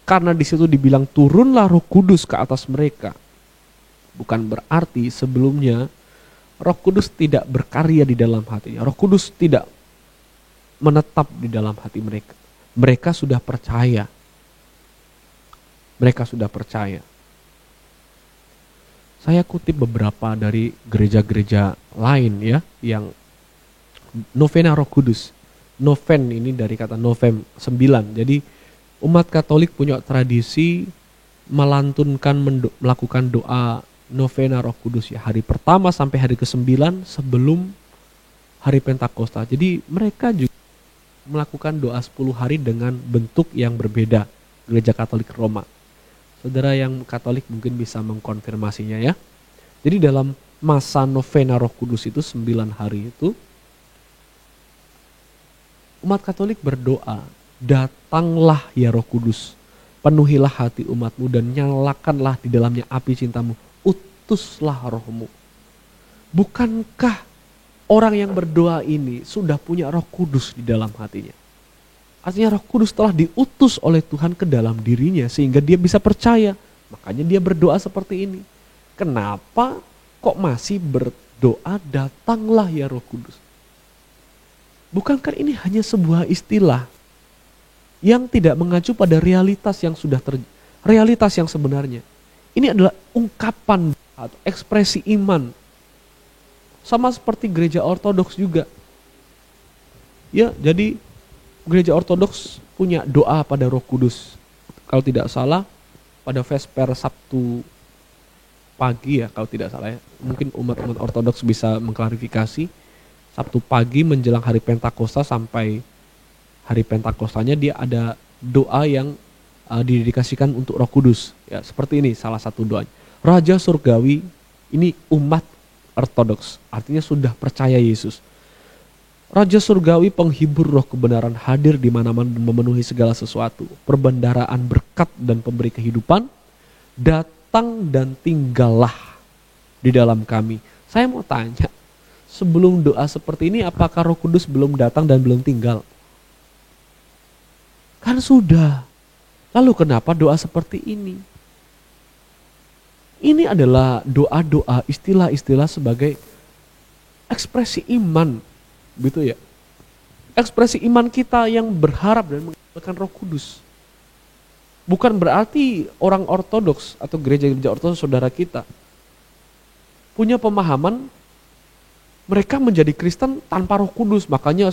karena di situ dibilang turunlah Roh Kudus ke atas mereka. Bukan berarti sebelumnya Roh Kudus tidak berkarya di dalam hatinya. Roh Kudus tidak menetap di dalam hati mereka. Mereka sudah percaya. Mereka sudah percaya. Saya kutip beberapa dari gereja-gereja lain ya, yang novena Roh Kudus. Noven ini dari kata novem, 9. Jadi umat Katolik punya tradisi melakukan doa novena Roh Kudus ya, hari pertama sampai hari ke-9 sebelum hari Pentakosta. Jadi mereka juga melakukan doa 10 hari dengan bentuk yang berbeda, Gereja Katolik Roma. Saudara yang Katolik mungkin bisa mengkonfirmasinya ya. Jadi dalam masa novena Roh Kudus itu 9 hari itu, umat Katolik berdoa, datanglah ya Roh Kudus, penuhilah hati umatmu dan nyalakanlah di dalamnya api cintamu, utuslah rohmu. Bukankah orang yang berdoa ini sudah punya Roh Kudus di dalam hatinya? Artinya Roh Kudus telah diutus oleh Tuhan ke dalam dirinya sehingga dia bisa percaya. Makanya dia berdoa seperti ini. Kenapa kok masih berdoa datanglah ya Roh Kudus? Bukankah ini hanya sebuah istilah yang tidak mengacu pada realitas yang sudah realitas yang sebenarnya. Ini adalah ungkapan atau ekspresi iman. Sama seperti gereja ortodoks juga. Ya, jadi gereja ortodoks punya doa pada Roh Kudus. Kalau tidak salah pada Vesper Sabtu pagi ya, kalau tidak salah ya. Mungkin umat-umat ortodoks bisa mengklarifikasi. Sabtu pagi menjelang hari Pentakosta sampai hari Pentakostanya dia ada doa yang didedikasikan untuk Roh Kudus. Ya, seperti ini salah satu doanya. Raja Surgawi, ini umat ortodoks, artinya sudah percaya Yesus. Raja Surgawi penghibur roh kebenaran hadir di mana-mana dan memenuhi segala sesuatu. Perbendaraan berkat dan pemberi kehidupan, datang dan tinggallah di dalam kami. Saya mau tanya, sebelum doa seperti ini apakah Roh Kudus belum datang dan belum tinggal? Kan sudah. Lalu kenapa doa seperti ini? Ini adalah doa-doa, istilah-istilah sebagai ekspresi iman, gitu ya. Ekspresi iman kita yang berharap dan mengandalkan Roh Kudus. Bukan berarti orang ortodoks atau gereja-gereja ortodoks saudara kita punya pemahaman mereka menjadi Kristen tanpa Roh Kudus. Makanya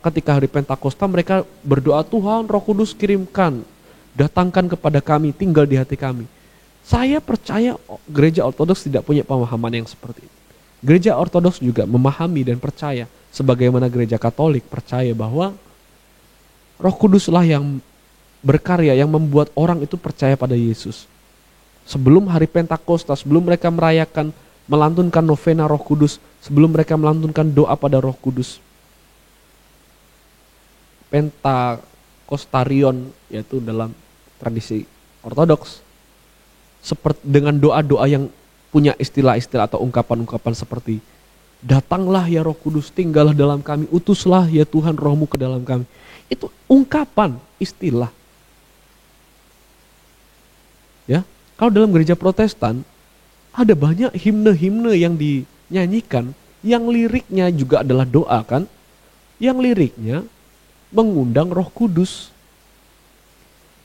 ketika hari Pentakosta mereka berdoa, Tuhan Roh Kudus kirimkan, datangkan kepada kami, tinggal di hati kami. Saya percaya gereja ortodoks tidak punya pemahaman yang seperti itu. Gereja ortodoks juga memahami dan percaya, sebagaimana gereja Katolik percaya bahwa Roh Kuduslah yang berkarya, yang membuat orang itu percaya pada Yesus. Sebelum hari Pentakosta, sebelum mereka merayakan, melantunkan novena Roh Kudus, sebelum mereka melantunkan doa pada Roh Kudus, Pentakostarion, yaitu dalam tradisi ortodoks, seperti dengan doa-doa yang punya istilah-istilah atau ungkapan-ungkapan seperti datanglah ya Roh Kudus, tinggallah dalam kami, utuslah ya Tuhan rohmu ke dalam kami. Itu ungkapan, istilah. Ya, kalau dalam gereja Protestan ada banyak himne-himne yang dinyanyikan, yang liriknya juga adalah doa kan, yang liriknya mengundang Roh Kudus.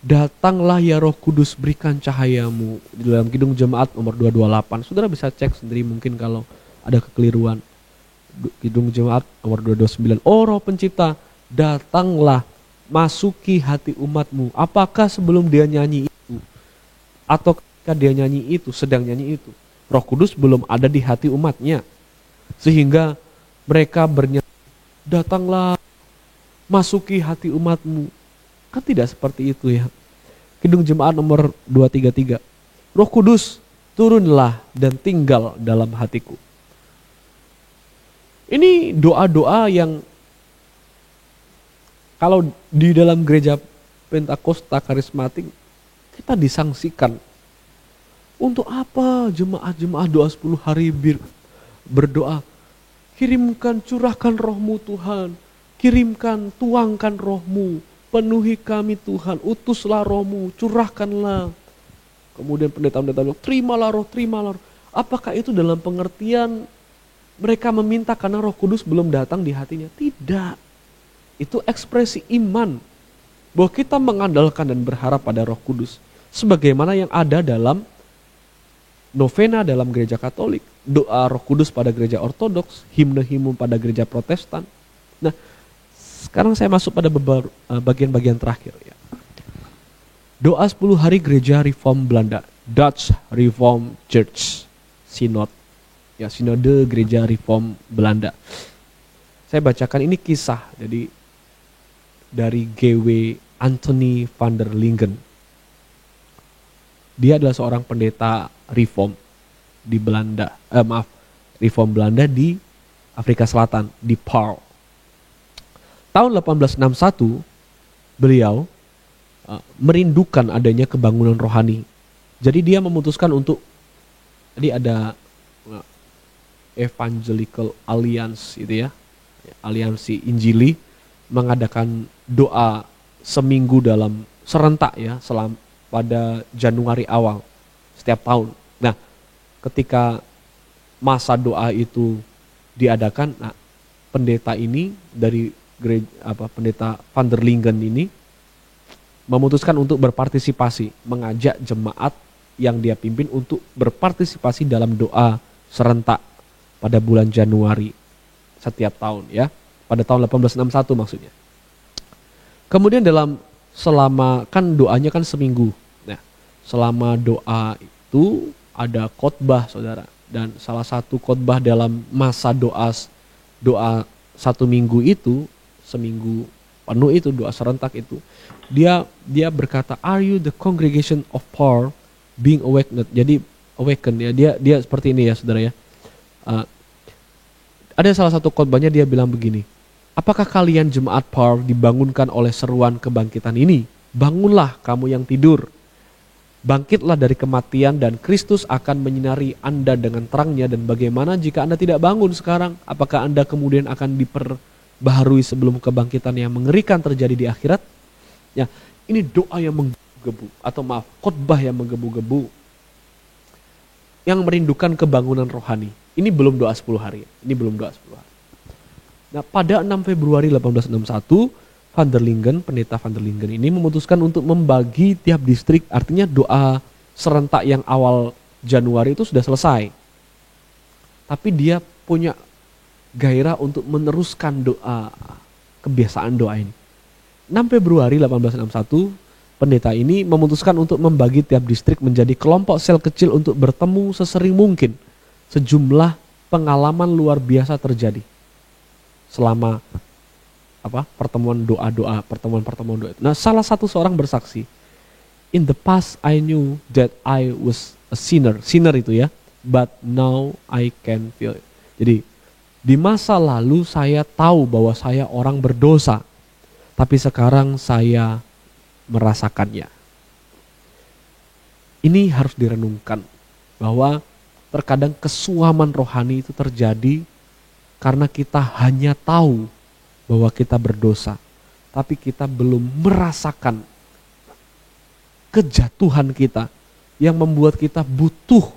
Datanglah ya Roh Kudus, berikan cahayamu, di dalam Kidung Jemaat nomor 228. Saudara bisa cek sendiri mungkin kalau ada kekeliruan. Kidung Jemaat nomor 229. Oh Roh Pencipta, datanglah, masuki hati umatmu. Apakah sebelum dia nyanyi itu, atau ketika dia nyanyi itu, sedang nyanyi itu, Roh Kudus belum ada di hati umatnya, sehingga mereka bernyanyi, datanglah, masuki hati umatmu? Kan tidak seperti itu ya. Kidung Jemaat nomor 233. Roh Kudus, turunlah dan tinggal dalam hatiku. Ini doa-doa yang kalau di dalam gereja Pentakosta karismatik kita disangsikan. Untuk apa jemaat-jemaat doa 10 hari berdoa? Kirimkan, curahkan rohmu Tuhan. Kirimkan, tuangkan rohmu. Penuhi kami Tuhan, utuslah rohmu, curahkanlah. Kemudian pendeta-pendeta bilang, terimalah roh, terimalah roh. Apakah itu dalam pengertian mereka meminta karena Roh Kudus belum datang di hatinya? Tidak. Itu ekspresi iman bahwa kita mengandalkan dan berharap pada Roh Kudus. Sebagaimana yang ada dalam novena dalam gereja Katolik, doa Roh Kudus pada gereja Ortodoks, himne-himne pada gereja Protestan. Nah, sekarang saya masuk pada bagian-bagian terakhir ya. Doa 10 hari gereja Reform Belanda, Dutch Reform Church Synod. Ya, Sinode Gereja Reform Belanda. Saya bacakan ini kisah dari G.W. Anthony van der Lingen. Dia adalah seorang pendeta Reform di Belanda. Reform Belanda di Afrika Selatan, di Paarl. Tahun 1861 beliau merindukan adanya kebangunan rohani. Jadi dia memutuskan untuk, jadi ada Evangelical Alliance itu ya, aliansi Injili, mengadakan doa seminggu dalam serentak ya, pada Januari awal setiap tahun. Nah, ketika masa doa itu diadakan, nah, pendeta ini dari pendeta Van der Lingen ini memutuskan untuk berpartisipasi, mengajak jemaat yang dia pimpin untuk berpartisipasi dalam doa serentak pada bulan Januari setiap tahun ya, pada tahun 1861 maksudnya. Kemudian selama kan doanya kan seminggu. Nah, selama doa itu ada khotbah, saudara. Dan salah satu khotbah dalam masa doa 1 minggu itu, seminggu penuh itu, doa serentak itu, dia berkata, "Are you the congregation of Paarl being awakened?" Jadi awaken ya, dia seperti ini ya, saudara ya. Ada salah satu khotbahnya dia bilang begini, "Apakah kalian jemaat Paarl dibangunkan oleh seruan kebangkitan ini? Bangunlah kamu yang tidur. Bangkitlah dari kematian dan Kristus akan menyinari Anda dengan terangnya. Dan bagaimana jika Anda tidak bangun sekarang? Apakah Anda kemudian akan diperbaharui sebelum kebangkitan yang mengerikan terjadi di akhirat?" Ya, ini doa yang menggebu-gebu, atau maaf, khotbah yang menggebu-gebu, yang merindukan kebangunan rohani. Ini belum doa 10 hari. Ini belum doa 10 hari. Nah, pada 6 Februari 1861, Van der Lingen, pendeta Van der Lingen ini memutuskan untuk membagi tiap distrik, artinya doa serentak yang awal Januari itu sudah selesai. Tapi dia punya gairah untuk meneruskan doa, kebiasaan doa ini. 6 Februari 1861, pendeta ini memutuskan untuk membagi tiap distrik menjadi kelompok sel kecil untuk bertemu sesering mungkin. Sejumlah pengalaman luar biasa terjadi selama pertemuan doa. Nah, salah satu seorang bersaksi, "In the past I knew that I was a sinner itu ya, but now I can feel it." Jadi di masa lalu saya tahu bahwa saya orang berdosa, tapi sekarang saya merasakannya. Ini harus direnungkan bahwa terkadang kesuaman rohani itu terjadi karena kita hanya tahu bahwa kita berdosa, tapi kita belum merasakan kejatuhan kita yang membuat kita butuh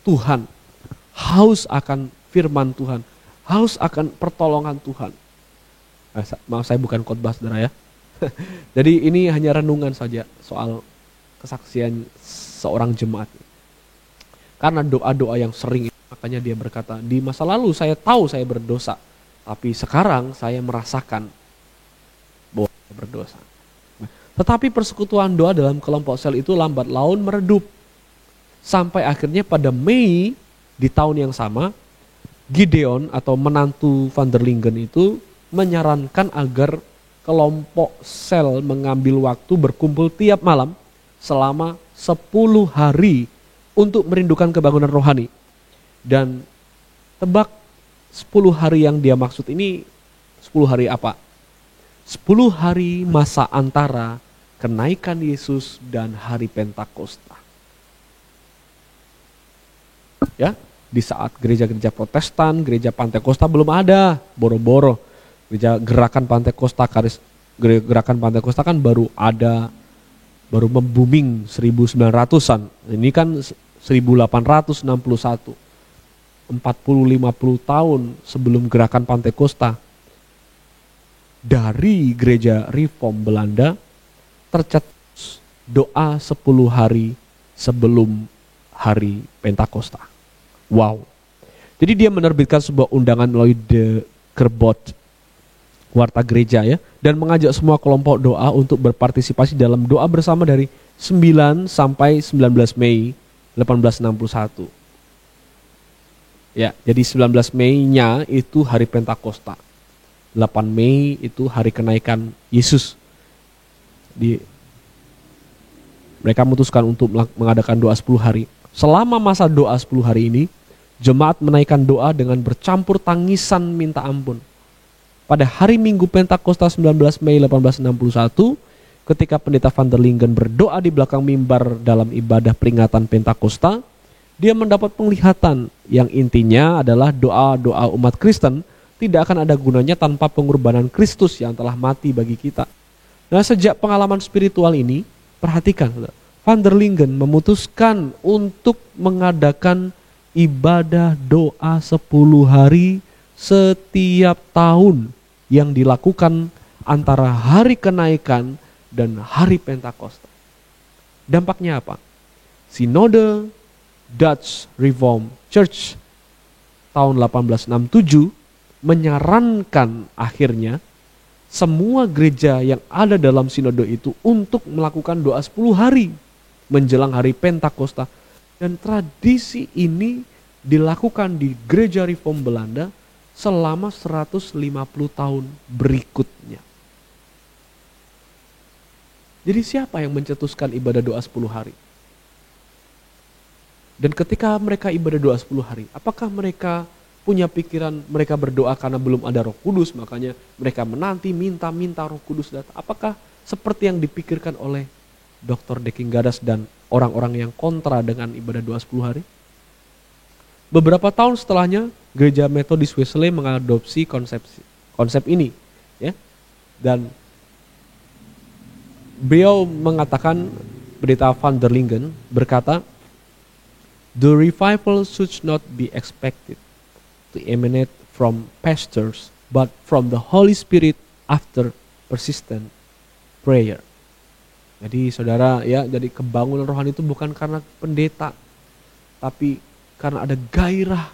Tuhan, haus akan firman Tuhan, haus akan pertolongan Tuhan. Maaf, saya bukan khotbah, saudara ya. Jadi ini hanya renungan saja soal kesaksian seorang jemaat. Karena doa-doa yang sering, makanya dia berkata, "Di masa lalu saya tahu saya berdosa, tapi sekarang saya merasakan bahwa saya berdosa." Tetapi persekutuan doa dalam kelompok sel itu lambat laun meredup. Sampai akhirnya pada Mei di tahun yang sama, Gideon atau menantu Van der Lingen itu menyarankan agar kelompok sel mengambil waktu berkumpul tiap malam selama 10 hari untuk merindukan kebangunan rohani. Dan tebak 10 hari yang dia maksud ini 10 hari apa? 10 hari masa antara kenaikan Yesus dan hari Pentakosta. Ya, di saat gereja-gereja Protestan, gereja Pentakosta belum ada, boro-boro. Gereja Gerakan Pentakosta, Gerakan Pentakosta kan baru membooming 1900-an. Ini kan 1861. 40-50 tahun sebelum Gerakan Pentakosta. Dari gereja Reform Belanda tercatat doa 10 hari sebelum hari Pentakosta. Wow. Jadi dia menerbitkan sebuah undangan melalui The Gerbot, warta gereja ya, dan mengajak semua kelompok doa untuk berpartisipasi dalam doa bersama dari 9 sampai 19 Mei 1861. Ya, jadi 19 Mei-nya itu hari Pentakosta. 8 Mei itu hari kenaikan Yesus. Mereka memutuskan untuk mengadakan doa 10 hari. Selama masa doa 10 hari ini, Jemaat menaikkan doa dengan bercampur tangisan minta ampun. Pada hari Minggu Pentakosta 19 Mei 1861, ketika pendeta van der Lingen berdoa di belakang mimbar dalam ibadah peringatan Pentakosta, dia mendapat penglihatan yang intinya adalah doa-doa umat Kristen tidak akan ada gunanya tanpa pengorbanan Kristus yang telah mati bagi kita. Nah, sejak pengalaman spiritual ini, perhatikan, van der Lingen memutuskan untuk mengadakan ibadah doa 10 hari setiap tahun yang dilakukan antara hari kenaikan dan hari Pentakosta. Dampaknya apa? Sinode Dutch Reformed Church tahun 1867 menyarankan akhirnya semua gereja yang ada dalam sinode itu untuk melakukan doa 10 hari menjelang hari Pentakosta. Dan tradisi ini dilakukan di gereja Reform Belanda selama 150 tahun berikutnya. Jadi siapa yang mencetuskan ibadah doa 10 hari? Dan ketika mereka ibadah doa 10 hari, apakah mereka punya pikiran mereka berdoa karena belum ada Roh Kudus, makanya mereka menanti minta Roh Kudus datang? Apakah seperti yang dipikirkan oleh Dr. Deking Gadas dan orang-orang yang kontra dengan ibadah doa 10 hari? Beberapa tahun setelahnya, gereja Metodis Wesley mengadopsi konsep ini, ya. Dan beliau mengatakan, pendeta van der Lingen berkata, "The revival should not be expected to emanate from pastors, but from the Holy Spirit after persistent prayer." Jadi saudara, ya, jadi kebangunan rohani itu bukan karena pendeta, tapi karena ada gairah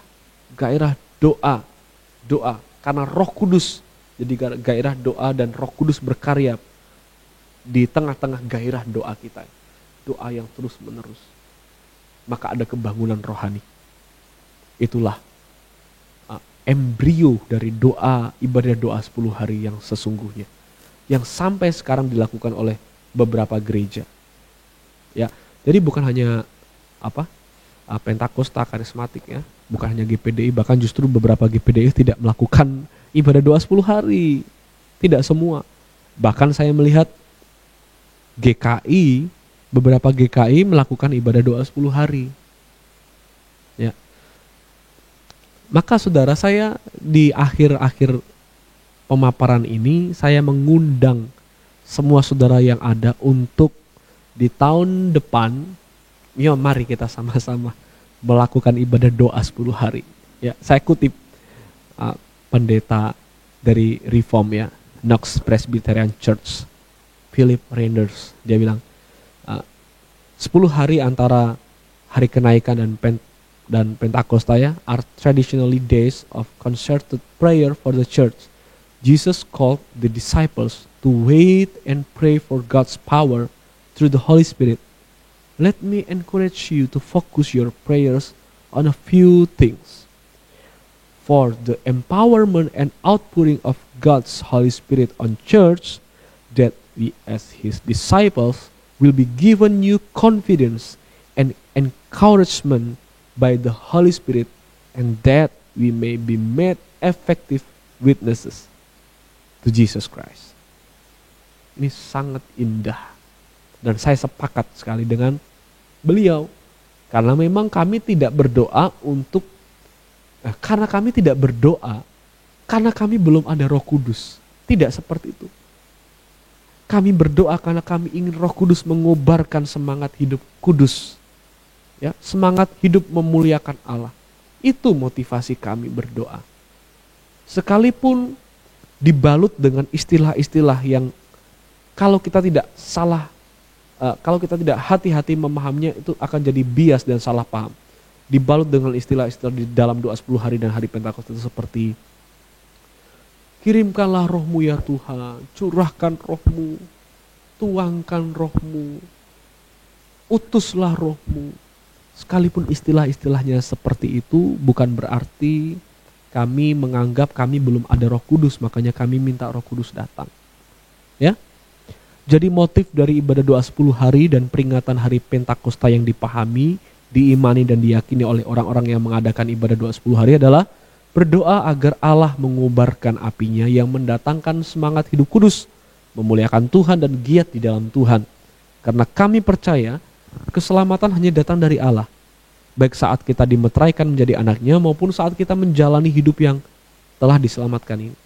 doa karena Roh Kudus. Jadi gairah doa dan Roh Kudus berkarya di tengah-tengah gairah doa kita. Doa yang terus menerus. Maka ada kebangunan rohani. Itulah embrio dari doa, ibadah doa 10 hari yang sesungguhnya. Yang sampai sekarang dilakukan oleh beberapa gereja. Ya, jadi bukan hanya Pentakosta karismatik, ya, bukan hanya GPDI, bahkan justru beberapa GPDI tidak melakukan ibadah doa 10 hari. Tidak semua. Bahkan saya melihat GKI, beberapa GKI melakukan ibadah doa 10 hari. Ya. Maka saudara, saya di akhir-akhir pemaparan ini saya mengundang semua saudara yang ada untuk di tahun depan, ya, mari kita sama-sama melakukan ibadah doa 10 hari. Ya, saya kutip pendeta dari Reform, ya, Knox Presbyterian Church, Philip Reinders. Dia bilang 10 hari antara hari kenaikan dan Pentakosta, ya, are traditionally days of concerted prayer for the church. Jesus called the disciples to wait and pray for God's power through the Holy Spirit. Let me encourage you to focus your prayers on a few things. For the empowerment and outpouring of God's Holy Spirit on church, that we as His disciples will be given new confidence and encouragement by the Holy Spirit, and that we may be made effective witnesses to Jesus Christ. Ini sangat indah dan saya sepakat sekali dengan beliau, karena memang kami tidak berdoa karena kami tidak berdoa karena kami belum ada Roh Kudus. Tidak seperti itu. Kami berdoa karena kami ingin Roh Kudus mengobarkan semangat hidup kudus, ya, semangat hidup memuliakan Allah. Itu motivasi kami berdoa. Sekalipun dibalut dengan istilah-istilah yang kalau kita tidak hati-hati memahaminya, itu akan jadi bias dan salah paham. Dibalut dengan istilah-istilah di dalam doa 10 hari dan hari Pentakosta itu seperti, kirimkanlah rohmu ya Tuhan, curahkan rohmu, tuangkan rohmu, utuslah rohmu. Sekalipun istilah-istilahnya seperti itu, bukan berarti kami menganggap kami belum ada Roh Kudus, makanya kami minta Roh Kudus datang. Ya. Jadi motif dari ibadah doa 10 hari dan peringatan hari Pentakosta yang dipahami diimani dan diyakini oleh orang-orang yang mengadakan ibadah doa 10 hari adalah berdoa agar Allah mengobarkan apinya yang mendatangkan semangat hidup kudus, memuliakan Tuhan dan giat di dalam Tuhan. Karena kami percaya keselamatan hanya datang dari Allah, baik saat kita dimeteraikan menjadi anaknya maupun saat kita menjalani hidup yang telah diselamatkan ini.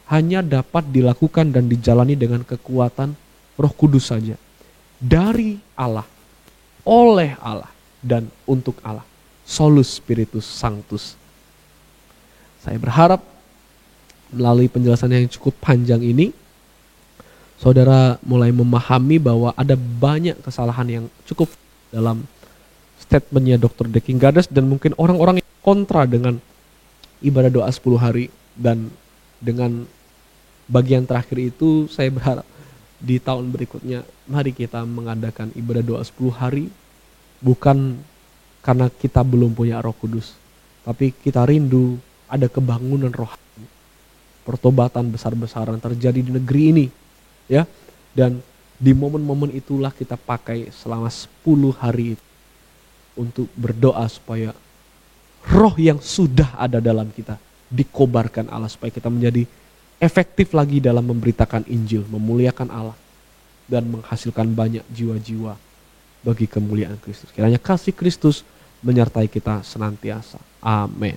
Hanya dapat dilakukan dan dijalani dengan kekuatan Roh Kudus saja. Dari Allah, oleh Allah, dan untuk Allah. Solus Spiritus Sanctus. Saya berharap melalui penjelasan yang cukup panjang ini, saudara mulai memahami bahwa ada banyak kesalahan yang cukup dalam statementnya Dr. Deking Gades, dan mungkin orang-orang yang kontra dengan ibadah doa 10 hari. Dan dengan bagian terakhir itu saya berharap di tahun berikutnya mari kita mengadakan ibadah doa 10 hari, bukan karena kita belum punya Roh Kudus, tapi kita rindu ada kebangunan rohani, pertobatan besar-besaran terjadi di negeri ini, ya. Dan di momen-momen itulah kita pakai selama 10 hari untuk berdoa supaya roh yang sudah ada dalam kita dikobarkan Allah, supaya kita menjadi efektif lagi dalam memberitakan Injil, memuliakan Allah, dan menghasilkan banyak jiwa-jiwa bagi kemuliaan Kristus. Kiranya kasih Kristus menyertai kita senantiasa. Amin.